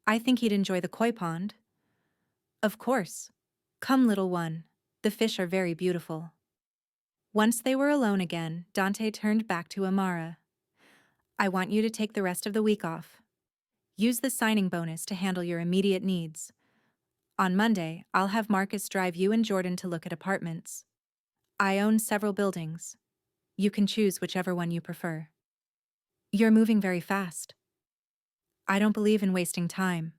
I think he'd enjoy the koi pond. Of course. Come, little one. The fish are very beautiful. Once they were alone again, Dante turned back to Amara. I want you to take the rest of the week off. Use the signing bonus to handle your immediate needs. On Monday, I'll have Marcus drive you and Jordan to look at apartments. I own several buildings. You can choose whichever one you prefer. You're moving very fast. I don't believe in wasting time.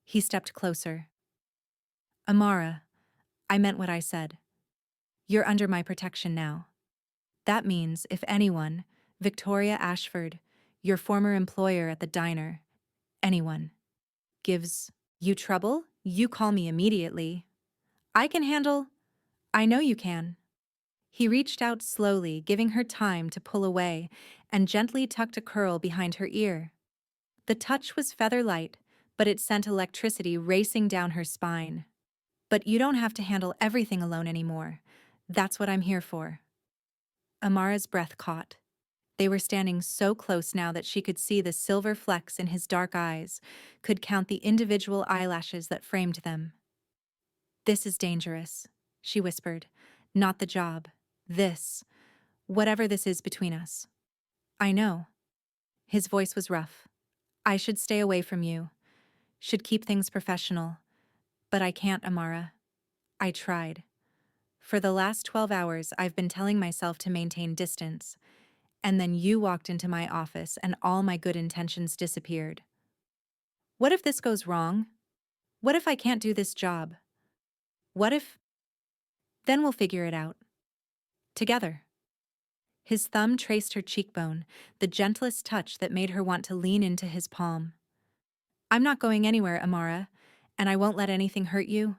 He stepped closer. Amara, I meant what I said. You're under my protection now. That means if anyone, Victoria Ashford, your former employer at the diner, anyone, gives you trouble, you call me immediately. I can handle. I know you can. He reached out slowly, giving her time to pull away, and gently tucked a curl behind her ear. The touch was feather-light, but it sent electricity racing down her spine. But you don't have to handle everything alone anymore. That's what I'm here for. Amara's breath caught. They were standing so close now that she could see the silver flecks in his dark eyes, could count the individual eyelashes that framed them. This is dangerous, she whispered. Not the job. This. Whatever this is between us. I know. His voice was rough. I should stay away from you. Should keep things professional. But I can't, Amara. I tried. For the last 12 hours, I've been telling myself to maintain distance. And then you walked into my office and all my good intentions disappeared. What if this goes wrong? What if I can't do this job? What if... Then we'll figure it out. Together. His thumb traced her cheekbone, the gentlest touch that made her want to lean into his palm. I'm not going anywhere, Amara, and I won't let anything hurt you.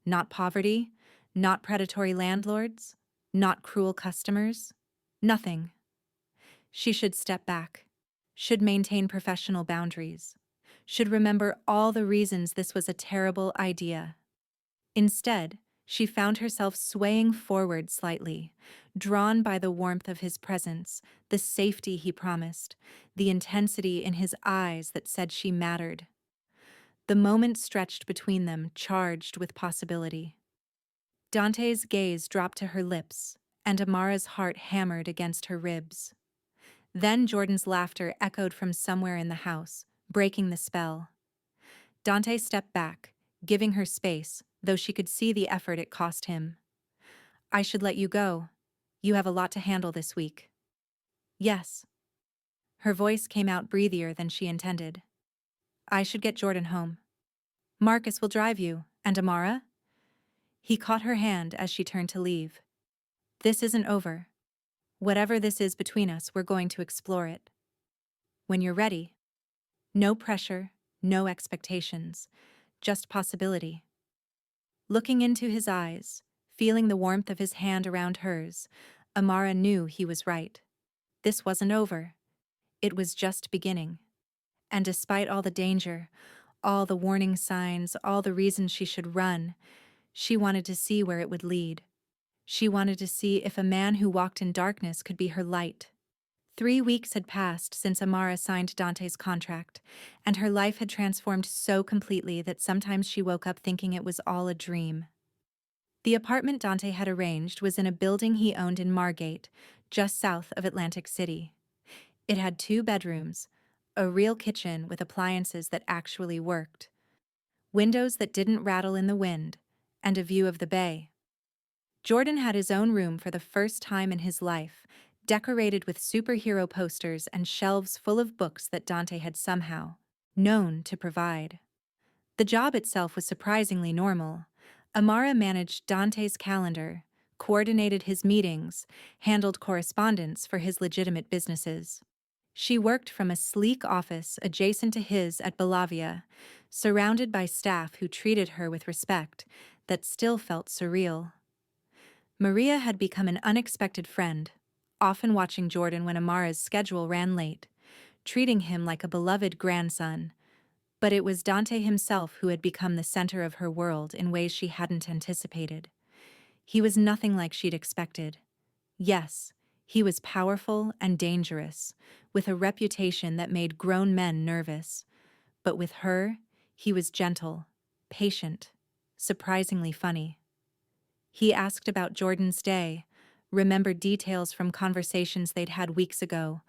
Not poverty, not predatory landlords, not cruel customers. Nothing. She should step back, should maintain professional boundaries, should remember all the reasons this was a terrible idea. Instead, she found herself swaying forward slightly, drawn by the warmth of his presence, the safety he promised, the intensity in his eyes that said she mattered. The moment stretched between them, charged with possibility. Dante's gaze dropped to her lips, and Amara's heart hammered against her ribs. Then Jordan's laughter echoed from somewhere in the house, breaking the spell. Dante stepped back, giving her space, though she could see the effort it cost him. I should let you go. You have a lot to handle this week. Yes. Her voice came out breathier than she intended. I should get Jordan home. Marcus will drive you, and Amara? He caught her hand as she turned to leave. This isn't over. Whatever this is between us, we're going to explore it. When you're ready. No pressure, no expectations, just possibility. Looking into his eyes, feeling the warmth of his hand around hers, Amara knew he was right. This wasn't over. It was just beginning. And despite all the danger, all the warning signs, all the reasons she should run, she wanted to see where it would lead. She wanted to see if a man who walked in darkness could be her light. 3 weeks had passed since Amara signed Dante's contract, and her life had transformed so completely that sometimes she woke up thinking it was all a dream. The apartment Dante had arranged was in a building he owned in Margate, just south of Atlantic City. It had 2 bedrooms, a real kitchen with appliances that actually worked, windows that didn't rattle in the wind, and a view of the bay. Jordan had his own room for the first time in his life, decorated with superhero posters and shelves full of books that Dante had somehow known to provide. The job itself was surprisingly normal. Amara managed Dante's calendar, coordinated his meetings, handled correspondence for his legitimate businesses. She worked from a sleek office adjacent to his at Bellavia, surrounded by staff who treated her with respect that still felt surreal. Maria had become an unexpected friend, often watching Jordan when Amara's schedule ran late, treating him like a beloved grandson. But it was Dante himself who had become the center of her world in ways she hadn't anticipated. He was nothing like she'd expected. Yes, he was powerful and dangerous, with a reputation that made grown men nervous. But with her, he was gentle, patient, surprisingly funny. He asked about Jordan's day, remembered details from conversations they'd had weeks ago,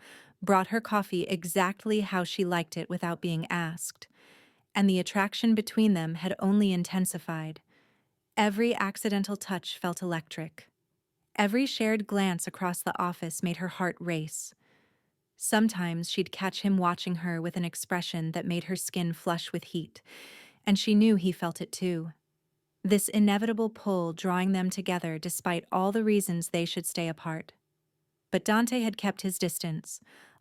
brought her coffee exactly how she liked it without being asked. And the attraction between them had only intensified. Every accidental touch felt electric. Every shared glance across the office made her heart race. Sometimes she'd catch him watching her with an expression that made her skin flush with heat, and she knew he felt it too. This inevitable pull drawing them together despite all the reasons they should stay apart. But Dante had kept his distance,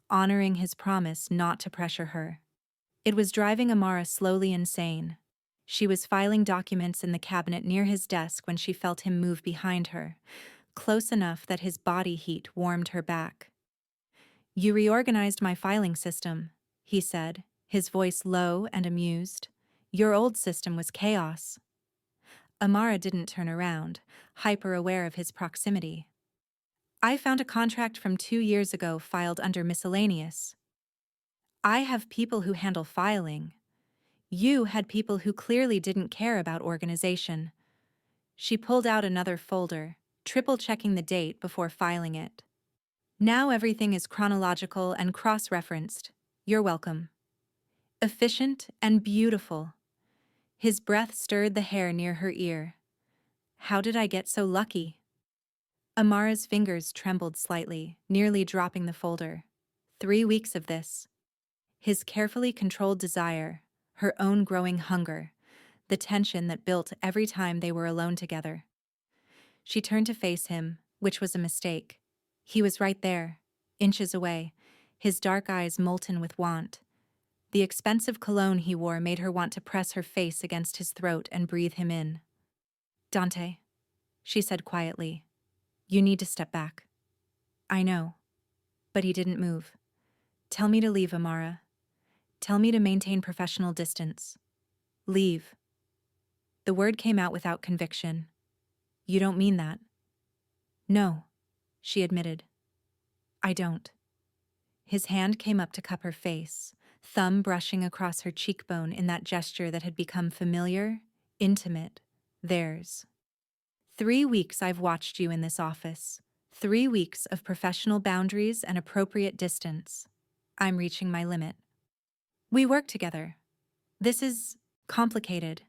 honoring his promise not to pressure her. It was driving Amara slowly insane. She was filing documents in the cabinet near his desk when she felt him move behind her, close enough that his body heat warmed her back. You reorganized my filing system, he said, his voice low and amused. Your old system was chaos. Amara didn't turn around, hyper-aware of his proximity. I found a contract from 2 years ago filed under miscellaneous. I have people who handle filing. You had people who clearly didn't care about organization. She pulled out another folder, triple-checking the date before filing it. Now everything is chronological and cross-referenced. You're welcome. Efficient and beautiful. His breath stirred the hair near her ear. How did I get so lucky? Amara's fingers trembled slightly, nearly dropping the folder. 3 weeks of this. His carefully controlled desire, her own growing hunger, the tension that built every time they were alone together. She turned to face him, which was a mistake. He was right there, inches away, his dark eyes molten with want. The expensive cologne he wore made her want to press her face against his throat and breathe him in. Dante, she said quietly, you need to step back. I know. But he didn't move. Tell me to leave, Amara. Tell me to maintain professional distance. Leave. The word came out without conviction. You don't mean that. No, she admitted. I don't. His hand came up to cup her face, thumb brushing across her cheekbone in that gesture that had become familiar, intimate, theirs. 3 weeks I've watched you in this office. 3 weeks of professional boundaries and appropriate distance. I'm reaching my limit. We work together. This is complicated.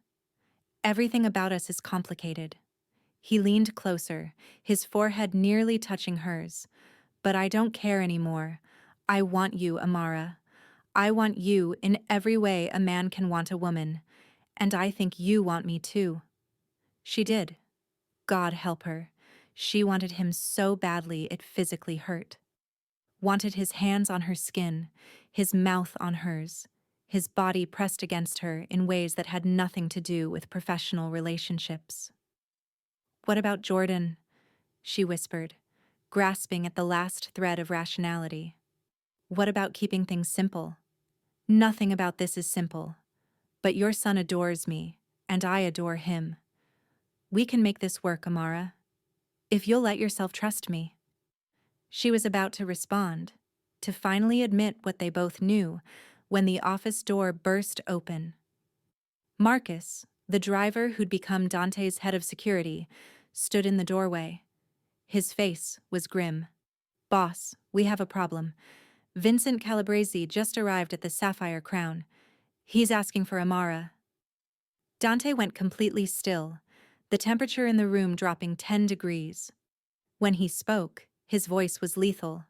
Everything about us is complicated. He leaned closer, his forehead nearly touching hers. But I don't care anymore. I want you, Amara. I want you in every way a man can want a woman. And I think you want me too. She did. God help her. She wanted him so badly it physically hurt. Wanted his hands on her skin, his mouth on hers, his body pressed against her in ways that had nothing to do with professional relationships. What about Jordan? She whispered, grasping at the last thread of rationality. What about keeping things simple? Nothing about this is simple. But your son adores me, and I adore him. We can make this work, Amara. If you'll let yourself trust me. She was about to respond, to finally admit what they both knew, when the office door burst open. Marcus, the driver who'd become Dante's head of security, stood in the doorway. His face was grim. Boss, we have a problem. Vincent Calabrese just arrived at the Sapphire Crown. He's asking for Amara. Dante went completely still, the temperature in the room dropping 10 degrees. When he spoke, his voice was lethal.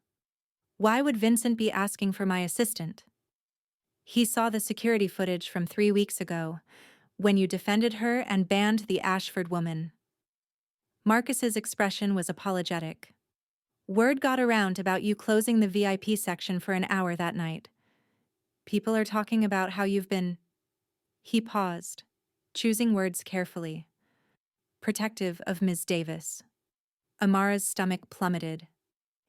Why would Vincent be asking for my assistant? He saw the security footage from 3 weeks ago, when you defended her and banned the Ashford woman. Marcus's expression was apologetic. Word got around about you closing the VIP section for an hour that night. People are talking about how you've been... He paused, choosing words carefully. Protective of Ms. Davis. Amara's stomach plummeted.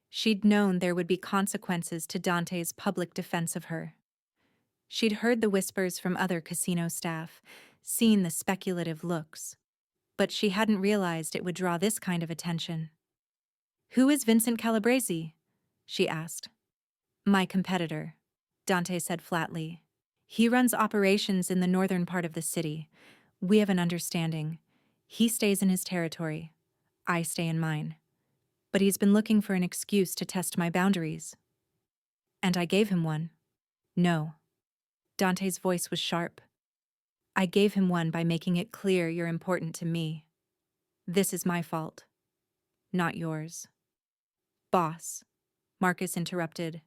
She'd known there would be consequences to Dante's public defense of her. She'd heard the whispers from other casino staff, seen the speculative looks. But she hadn't realized it would draw this kind of attention. Who is Vincent Calabrese? She asked. My competitor, Dante said flatly. He runs operations in the northern part of the city. We have an understanding. He stays in his territory. I stay in mine. But he's been looking for an excuse to test my boundaries. And I gave him one. No. Dante's voice was sharp. I gave him one by making it clear you're important to me. This is my fault, not yours. Boss, Marcus interrupted.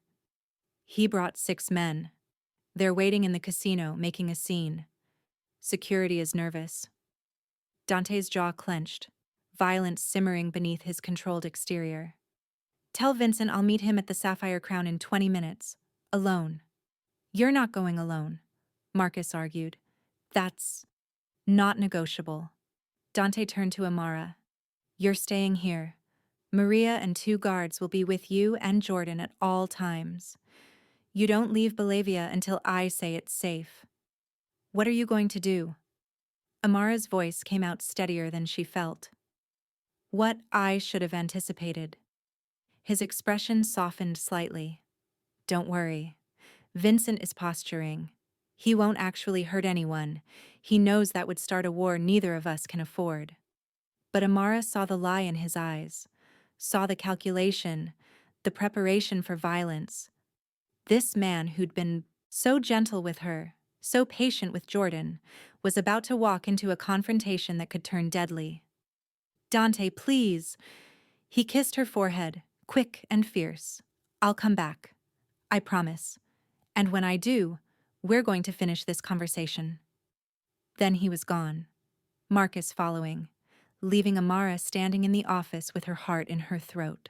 He brought 6 men. They're waiting in the casino, making a scene. Security is nervous. Dante's jaw clenched, violence simmering beneath his controlled exterior. Tell Vincent I'll meet him at the Sapphire Crown in 20 minutes, alone. You're not going alone, Marcus argued. That's not negotiable. Dante turned to Amara. You're staying here. Maria and 2 guards will be with you and Jordan at all times. You don't leave Bolivia until I say it's safe. What are you going to do? Amara's voice came out steadier than she felt. What I should have anticipated. His expression softened slightly. Don't worry. Vincent is posturing. He won't actually hurt anyone. He knows that would start a war neither of us can afford. But Amara saw the lie in his eyes, saw the calculation, the preparation for violence. This man who'd been so gentle with her, so patient with Jordan, was about to walk into a confrontation that could turn deadly. Dante, please. He kissed her forehead, quick and fierce. I'll come back. I promise. And when I do, we're going to finish this conversation. Then he was gone, Marcus following, leaving Amara standing in the office with her heart in her throat.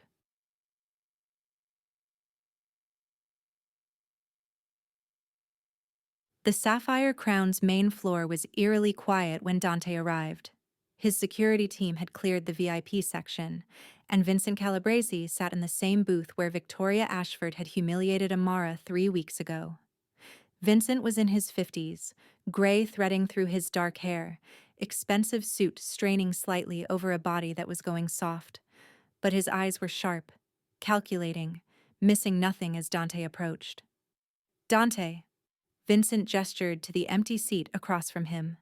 The Sapphire Crown's main floor was eerily quiet when Dante arrived. His security team had cleared the VIP section, and Vincent Calabresi sat in the same booth where Victoria Ashford had humiliated Amara 3 weeks ago. Vincent was in his 50s, gray threading through his dark hair, expensive suit straining slightly over a body that was going soft. But his eyes were sharp, calculating, missing nothing as Dante approached. Dante. Vincent gestured to the empty seat across from him.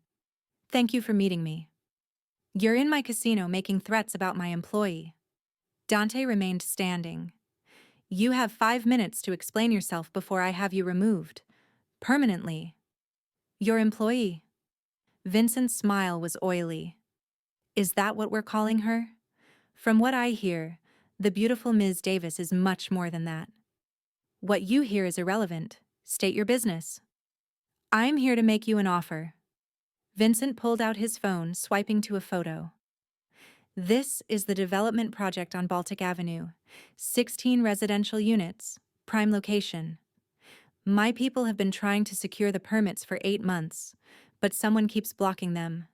Thank you for meeting me. You're in my casino making threats about my employee. Dante remained standing. You have 5 minutes to explain yourself before I have you removed. Permanently. Your employee. Vincent's smile was oily. Is that what we're calling her? From what I hear, the beautiful Ms. Davis is much more than that. What you hear is irrelevant. State your business. I'm here to make you an offer. Vincent pulled out his phone, swiping to a photo. This is the development project on Baltic Avenue. 16 residential units, prime location. My people have been trying to secure the permits for 8 months, but someone keeps blocking them.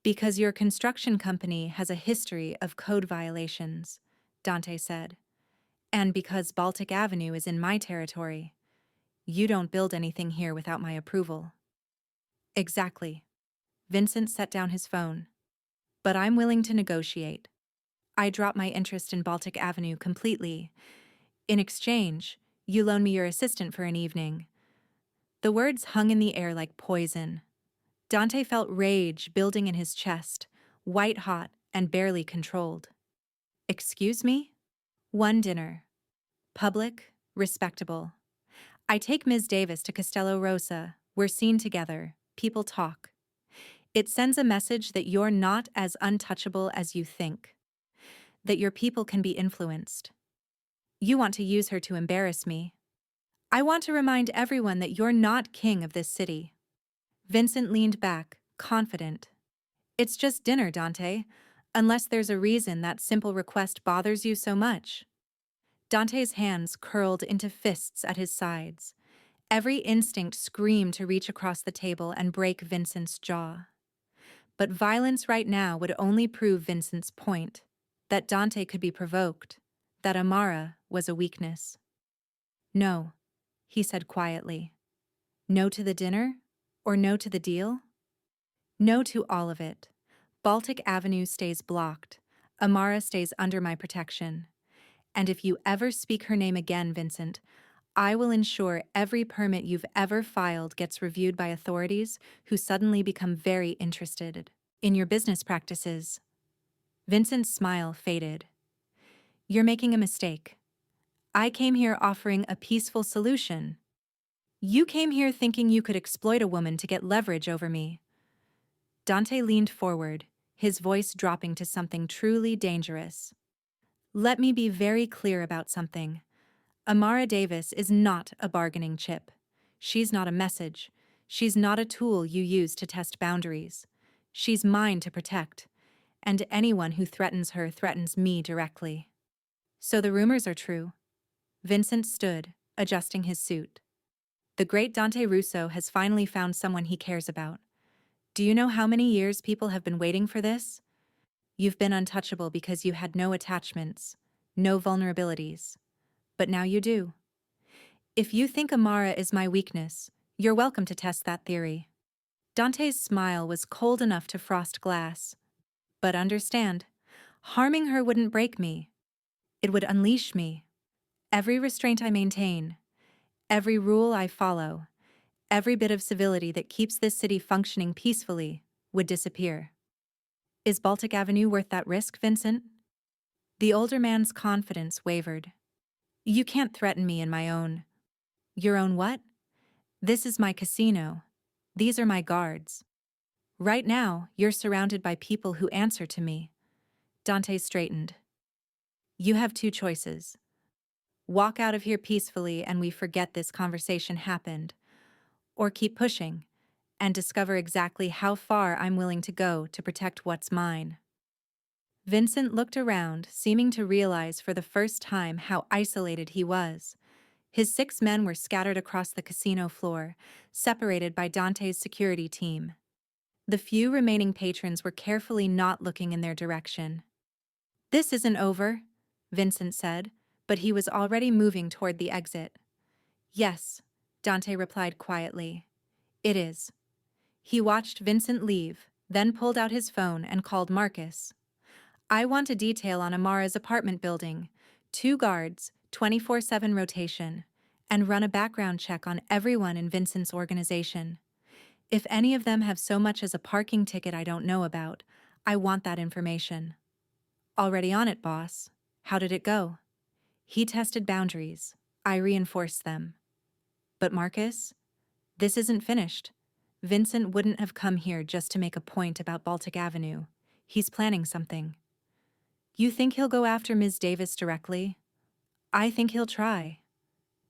Because your construction company has a history of code violations, Dante said. And because Baltic Avenue is in my territory. You don't build anything here without my approval. Exactly. Vincent set down his phone. But I'm willing to negotiate. I drop my interest in Baltic Avenue completely. In exchange, you loan me your assistant for an evening. The words hung in the air like poison. Dante felt rage building in his chest, white-hot and barely controlled. Excuse me? One dinner. Public, respectable. I take Ms. Davis to Castello Rosa. We're seen together. People talk. It sends a message that you're not as untouchable as you think. That your people can be influenced. You want to use her to embarrass me. I want to remind everyone that you're not king of this city. Vincent leaned back, confident. It's just dinner, Dante. Unless there's a reason that simple request bothers you so much. Dante's hands curled into fists at his sides. Every instinct screamed to reach across the table and break Vincent's jaw. But violence right now would only prove Vincent's point, that Dante could be provoked, that Amara was a weakness. No, he said quietly. No to the dinner, or no to the deal? No to all of it. Baltic Avenue stays blocked. Amara stays under my protection. And if you ever speak her name again, Vincent, I will ensure every permit you've ever filed gets reviewed by authorities who suddenly become very interested in your business practices. Vincent's smile faded. You're making a mistake. I came here offering a peaceful solution. You came here thinking you could exploit a woman to get leverage over me. Dante leaned forward, his voice dropping to something truly dangerous. Let me be very clear about something. Amara Davis is not a bargaining chip. She's not a message. She's not a tool you use to test boundaries. She's mine to protect, and anyone who threatens her threatens me directly. So the rumors are true. Vincent stood, adjusting his suit. The great Dante Russo has finally found someone he cares about. Do you know how many years people have been waiting for this? You've been untouchable because you had no attachments, no vulnerabilities. But now you do. If you think Amara is my weakness, you're welcome to test that theory. Dante's smile was cold enough to frost glass. But understand, harming her wouldn't break me. It would unleash me. Every restraint I maintain, every rule I follow, every bit of civility that keeps this city functioning peacefully would disappear. Is Baltic Avenue worth that risk, Vincent? The older man's confidence wavered. You can't threaten me in my own. Your own what? This is my casino. These are my guards. Right now, you're surrounded by people who answer to me. Dante straightened. You have two choices. Walk out of here peacefully and we forget this conversation happened. Or keep pushing and discover exactly how far I'm willing to go to protect what's mine. Vincent looked around, seeming to realize for the first time how isolated he was. His 6 men were scattered across the casino floor, separated by Dante's security team. The few remaining patrons were carefully not looking in their direction. This isn't over, Vincent said, but he was already moving toward the exit. Yes, Dante replied quietly. It is. He watched Vincent leave, then pulled out his phone and called Marcus. I want a detail on Amara's apartment building, 2 guards, 24/7 rotation, and run a background check on everyone in Vincent's organization. If any of them have so much as a parking ticket I don't know about, I want that information. Already on it, boss. How did it go? He tested boundaries. I reinforced them. But Marcus? This isn't finished. Vincent wouldn't have come here just to make a point about Baltic Avenue. He's planning something. You think he'll go after Ms. Davis directly? I think he'll try.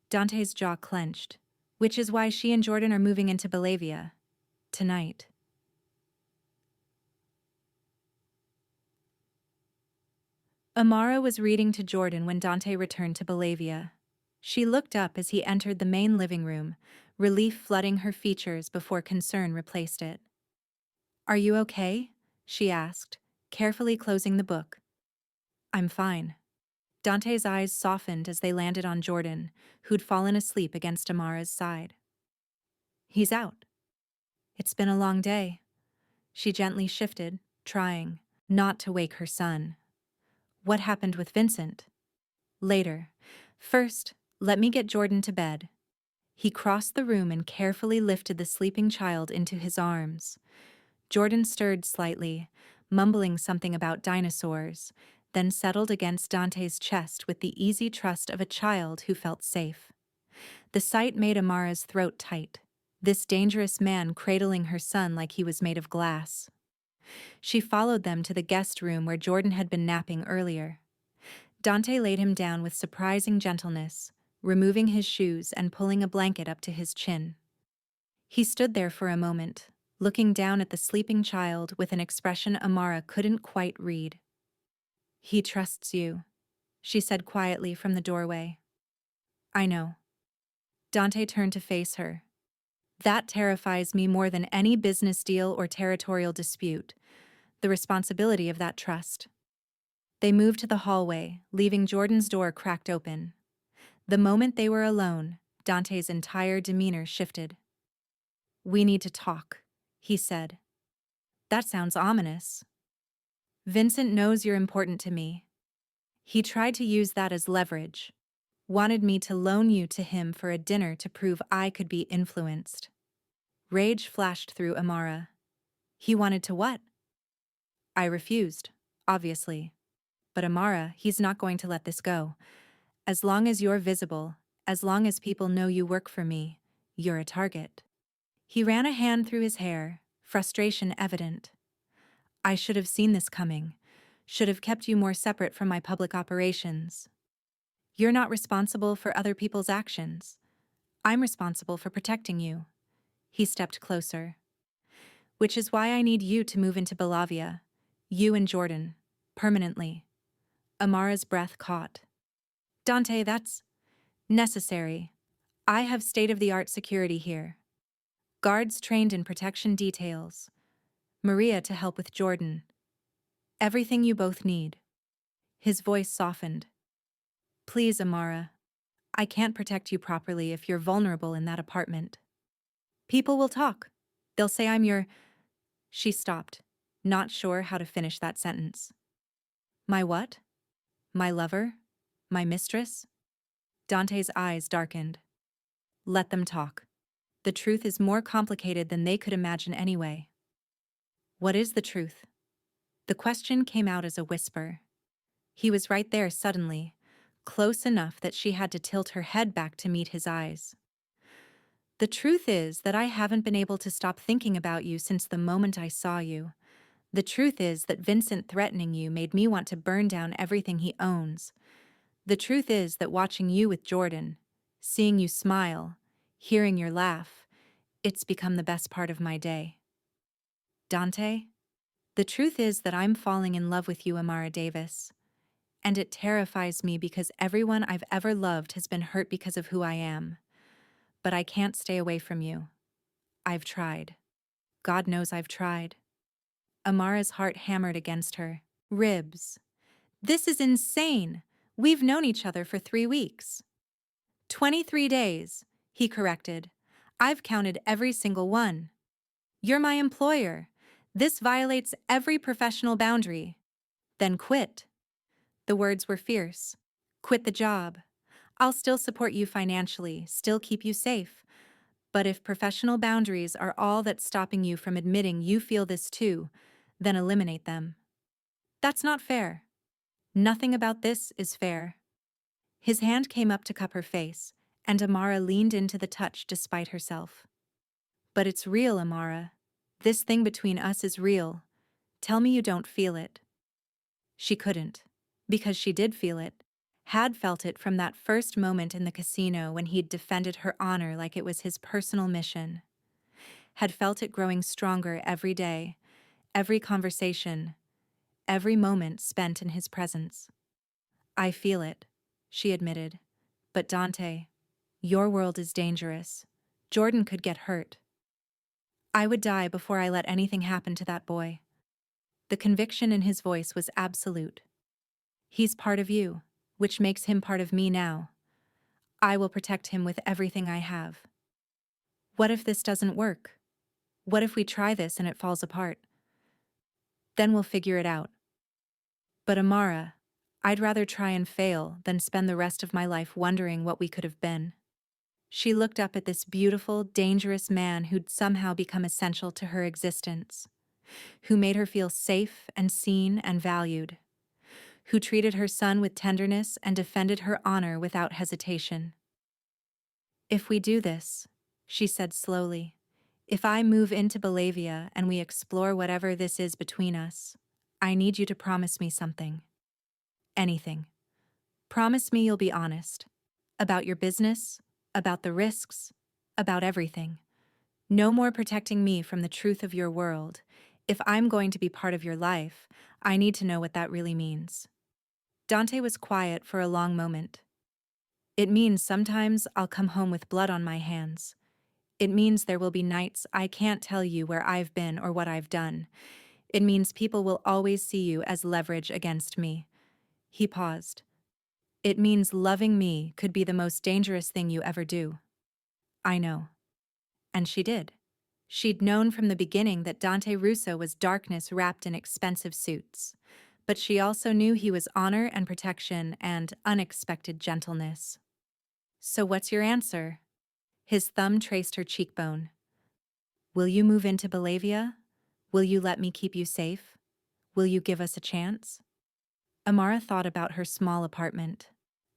Dante's jaw clenched, which is why she and Jordan are moving into Belavia. Tonight. Amara was reading to Jordan when Dante returned to Belavia. She looked up as he entered the main living room, relief flooding her features before concern replaced it. Are you okay? She asked, carefully closing the book. I'm fine. Dante's eyes softened as they landed on Jordan, who'd fallen asleep against Amara's side. He's out. It's been a long day. She gently shifted, trying not to wake her son. What happened with Vincent? Later. First, let me get Jordan to bed. He crossed the room and carefully lifted the sleeping child into his arms. Jordan stirred slightly, mumbling something about dinosaurs, then settled against Dante's chest with the easy trust of a child who felt safe. The sight made Amara's throat tight, this dangerous man cradling her son like he was made of glass. She followed them to the guest room where Jordan had been napping earlier. Dante laid him down with surprising gentleness, removing his shoes and pulling a blanket up to his chin. He stood there for a moment, looking down at the sleeping child with an expression Amara couldn't quite read. He trusts you, she said quietly from the doorway. I know. Dante turned to face her. That terrifies me more than any business deal or territorial dispute, the responsibility of that trust. They moved to the hallway, leaving Jordan's door cracked open. The moment they were alone, Dante's entire demeanor shifted. We need to talk, he said. That sounds ominous. Vincent knows you're important to me. He tried to use that as leverage, wanted me to loan you to him for a dinner to prove I could be influenced. Rage flashed through Amara. He wanted to what? I refused, obviously. But Amara, he's not going to let this go. As long as you're visible, as long as people know you work for me, you're a target. He ran a hand through his hair, frustration evident. I should have seen this coming, should have kept you more separate from my public operations. You're not responsible for other people's actions. I'm responsible for protecting you. He stepped closer. Which is why I need you to move into Belavia, you and Jordan, permanently. Amara's breath caught. Dante, that's necessary. I have state-of-the-art security here. Guards trained in protection details. Maria to help with Jordan. Everything you both need. His voice softened. Please, Amara. I can't protect you properly if you're vulnerable in that apartment. People will talk. They'll say I'm your... She stopped, not sure how to finish that sentence. My what? My lover? My mistress? Dante's eyes darkened. Let them talk. The truth is more complicated than they could imagine anyway. What is the truth? The question came out as a whisper. He was right there suddenly, close enough that she had to tilt her head back to meet his eyes. The truth is that I haven't been able to stop thinking about you since the moment I saw you. The truth is that Vincent threatening you made me want to burn down everything he owns. The truth is that watching you with Jordan, seeing you smile, hearing your laugh, it's become the best part of my day. Dante, the truth is that I'm falling in love with you, Amara Davis. And it terrifies me because everyone I've ever loved has been hurt because of who I am. But I can't stay away from you. I've tried. God knows I've tried. Amara's heart hammered against her ribs. This is insane. We've known each other for 3 weeks. 23 days, he corrected. I've counted every single one. You're my employer. This violates every professional boundary. Then quit. The words were fierce. Quit the job. I'll still support you financially, still keep you safe. But if professional boundaries are all that's stopping you from admitting you feel this too, then eliminate them. That's not fair. Nothing about this is fair. His hand came up to cup her face, and Amara leaned into the touch despite herself. But it's real, Amara. This thing between us is real. Tell me you don't feel it. She couldn't, because she did feel it, had felt it from that first moment in the casino when he'd defended her honor like it was his personal mission. Had felt it growing stronger every day, every conversation, every moment spent in his presence. I feel it, she admitted. But Dante, your world is dangerous. Jordan could get hurt. I would die before I let anything happen to that boy. The conviction in his voice was absolute. He's part of you, which makes him part of me now. I will protect him with everything I have. What if this doesn't work? What if we try this and it falls apart? Then we'll figure it out. But Amara, I'd rather try and fail than spend the rest of my life wondering what we could have been. She looked up at this beautiful, dangerous man who'd somehow become essential to her existence, who made her feel safe and seen and valued, who treated her son with tenderness and defended her honor without hesitation. If we do this, she said slowly, if I move into Bolivia and we explore whatever this is between us, I need you to promise me something. Anything. Promise me you'll be honest. About your business, about the risks, about everything. No more protecting me from the truth of your world. If I'm going to be part of your life, I need to know what that really means. Dante was quiet for a long moment. It means sometimes I'll come home with blood on my hands. It means there will be nights I can't tell you where I've been or what I've done. It means people will always see you as leverage against me. He paused. It means loving me could be the most dangerous thing you ever do. I know. And she did. She'd known from the beginning that Dante Russo was darkness wrapped in expensive suits. But she also knew he was honor and protection and unexpected gentleness. So what's your answer? His thumb traced her cheekbone. Will you move into Bolivia? Will you let me keep you safe? Will you give us a chance? Amara thought about her small apartment,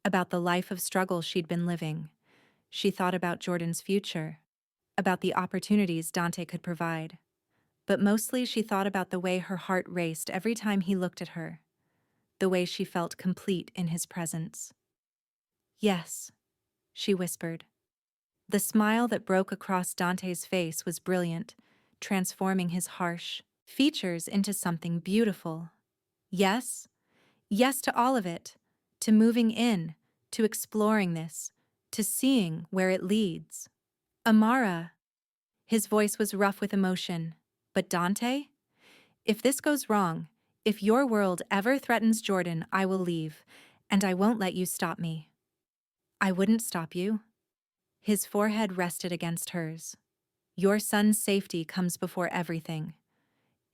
about the life of struggle she'd been living. She thought about Jordan's future, about the opportunities Dante could provide. But mostly she thought about the way her heart raced every time he looked at her, the way she felt complete in his presence. Yes, she whispered. The smile that broke across Dante's face was brilliant, transforming his harsh features into something beautiful. Yes, yes to all of it, to moving in, to exploring this, to seeing where it leads. Amara. His voice was rough with emotion. But Dante? If this goes wrong, if your world ever threatens Jordan, I will leave, and I won't let you stop me. I wouldn't stop you. His forehead rested against hers. Your son's safety comes before everything,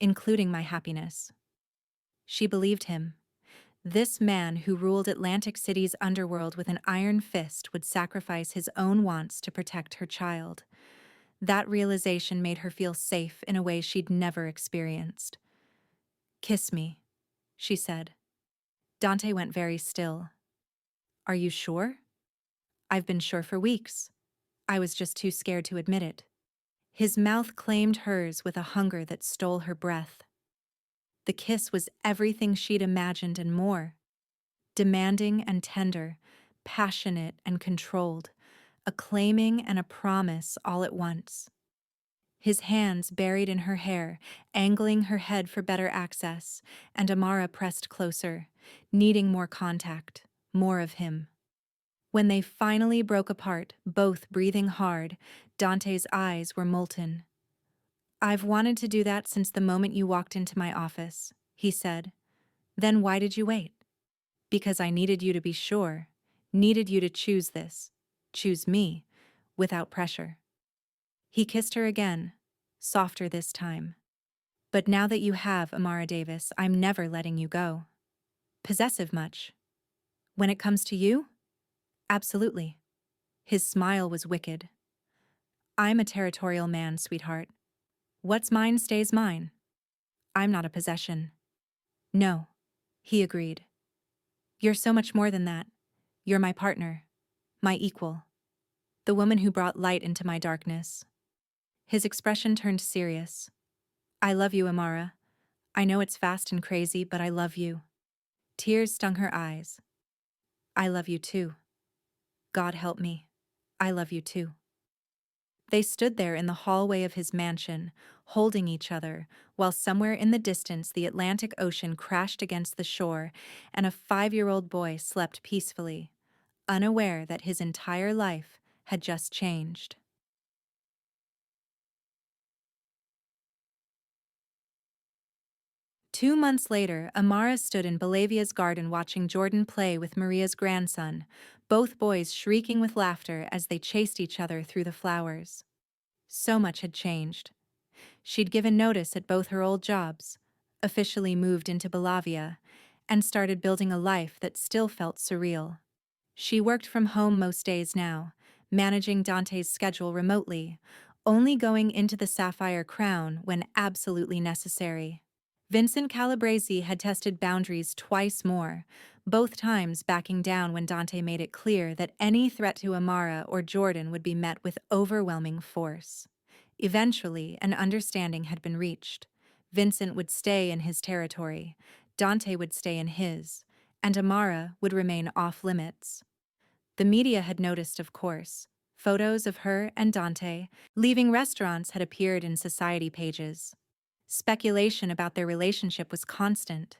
including my happiness. She believed him. This man who ruled Atlantic City's underworld with an iron fist would sacrifice his own wants to protect her child. That realization made her feel safe in a way she'd never experienced. Kiss me, she said. Dante went very still. Are you sure? I've been sure for weeks. I was just too scared to admit it. His mouth claimed hers with a hunger that stole her breath. The kiss was everything she'd imagined and more. Demanding and tender, passionate and controlled, a claiming and a promise all at once. His hands buried in her hair, angling her head for better access, and Amara pressed closer, needing more contact, more of him. When they finally broke apart, both breathing hard, Dante's eyes were molten. "I've wanted to do that since the moment you walked into my office," he said. "Then why did you wait?" "Because I needed you to be sure, needed you to choose this, choose me, without pressure." He kissed her again, softer this time. "But now that you have, Amara Davis, I'm never letting you go." "Possessive much?" "When it comes to you?" "Absolutely." His smile was wicked. "I'm a territorial man, sweetheart. What's mine stays mine. I'm not a possession." "No," he agreed. "You're so much more than that. You're my partner, my equal, the woman who brought light into my darkness." His expression turned serious. "I love you, Amara. I know it's fast and crazy, but I love you." Tears stung her eyes. "I love you too. God help me. I love you too." They stood there in the hallway of his mansion, holding each other, while somewhere in the distance the Atlantic Ocean crashed against the shore and a 5-year-old boy slept peacefully, unaware that his entire life had just changed. 2 months later, Amara stood in Bolivia's garden watching Jordan play with Maria's grandson, both boys shrieking with laughter as they chased each other through the flowers. So much had changed. She'd given notice at both her old jobs, officially moved into Bolivia, and started building a life that still felt surreal. She worked from home most days now, managing Dante's schedule remotely, only going into the Sapphire Crown when absolutely necessary. Vincent Calabrese had tested boundaries twice more, both times backing down when Dante made it clear that any threat to Amara or Jordan would be met with overwhelming force. Eventually, an understanding had been reached. Vincent would stay in his territory, Dante would stay in his, and Amara would remain off-limits. The media had noticed, of course. Photos of her and Dante leaving restaurants had appeared in society pages. Speculation about their relationship was constant.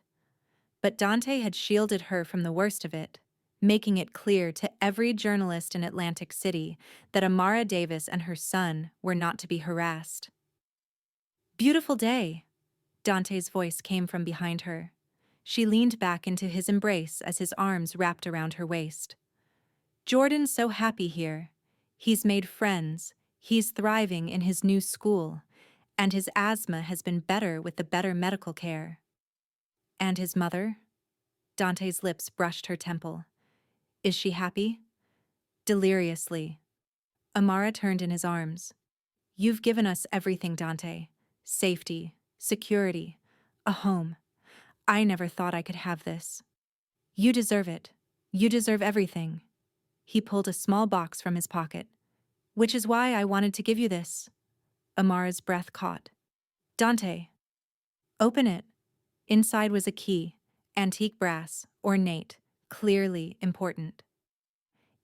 But Dante had shielded her from the worst of it, making it clear to every journalist in Atlantic City that Amara Davis and her son were not to be harassed. "Beautiful day," Dante's voice came from behind her. She leaned back into his embrace as his arms wrapped around her waist. "Jordan's so happy here. He's made friends, he's thriving in his new school, and his asthma has been better with the better medical care." "And his mother?" Dante's lips brushed her temple. "Is she happy?" "Deliriously." Amara turned in his arms. "You've given us everything, Dante. Safety, security, a home. I never thought I could have this. You deserve it. You deserve everything." He pulled a small box from his pocket. "Which is why I wanted to give you this." Amara's breath caught. "Dante." "Open it." Inside was a key, antique brass, ornate, clearly important.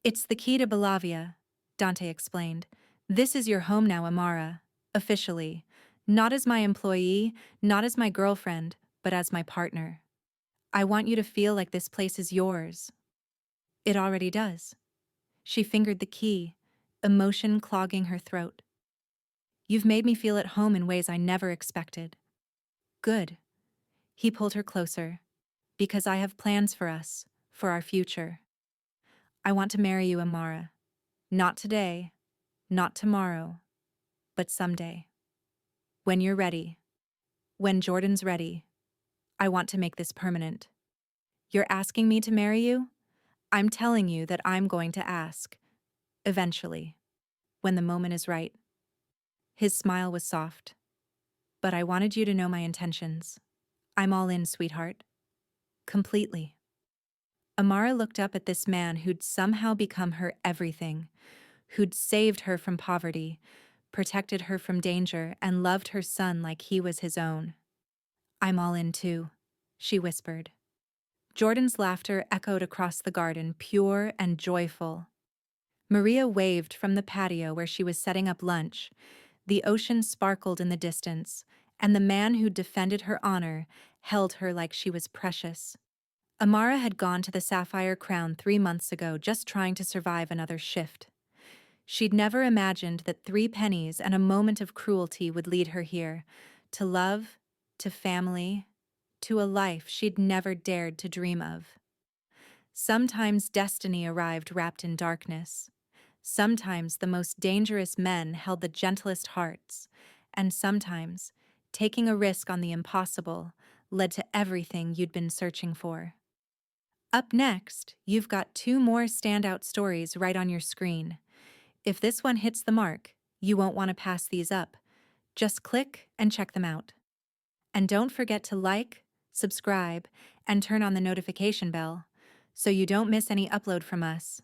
"It's the key to Bolivia," Dante explained. "This is your home now, Amara. Officially. Not as my employee, not as my girlfriend, but as my partner. I want you to feel like this place is yours." "It already does." She fingered the key, emotion clogging her throat. "You've made me feel at home in ways I never expected." "Good." He pulled her closer. "Because I have plans for us, for our future. I want to marry you, Amara. Not today, not tomorrow, but someday. When you're ready. When Jordan's ready. I want to make this permanent." "You're asking me to marry you?" "I'm telling you that I'm going to ask. Eventually. When the moment is right." His smile was soft. "But I wanted you to know my intentions. I'm all in, sweetheart. Completely." Amara looked up at this man who'd somehow become her everything, who'd saved her from poverty, protected her from danger, and loved her son like he was his own. "I'm all in too," she whispered. Jordan's laughter echoed across the garden, pure and joyful. Maria waved from the patio where she was setting up lunch. The ocean sparkled in the distance, and the man who defended her honor held her like she was precious. Amara had gone to the Sapphire Crown 3 months ago just trying to survive another shift. She'd never imagined that 3 pennies and a moment of cruelty would lead her here, to love, to family, to a life she'd never dared to dream of. Sometimes destiny arrived wrapped in darkness. Sometimes the most dangerous men held the gentlest hearts, and sometimes taking a risk on the impossible led to everything you'd been searching for. Up next, you've got 2 more standout stories right on your screen. If this one hits the mark, you won't want to pass these up. Just click and check them out. And don't forget to like, subscribe, and turn on the notification bell so you don't miss any upload from us.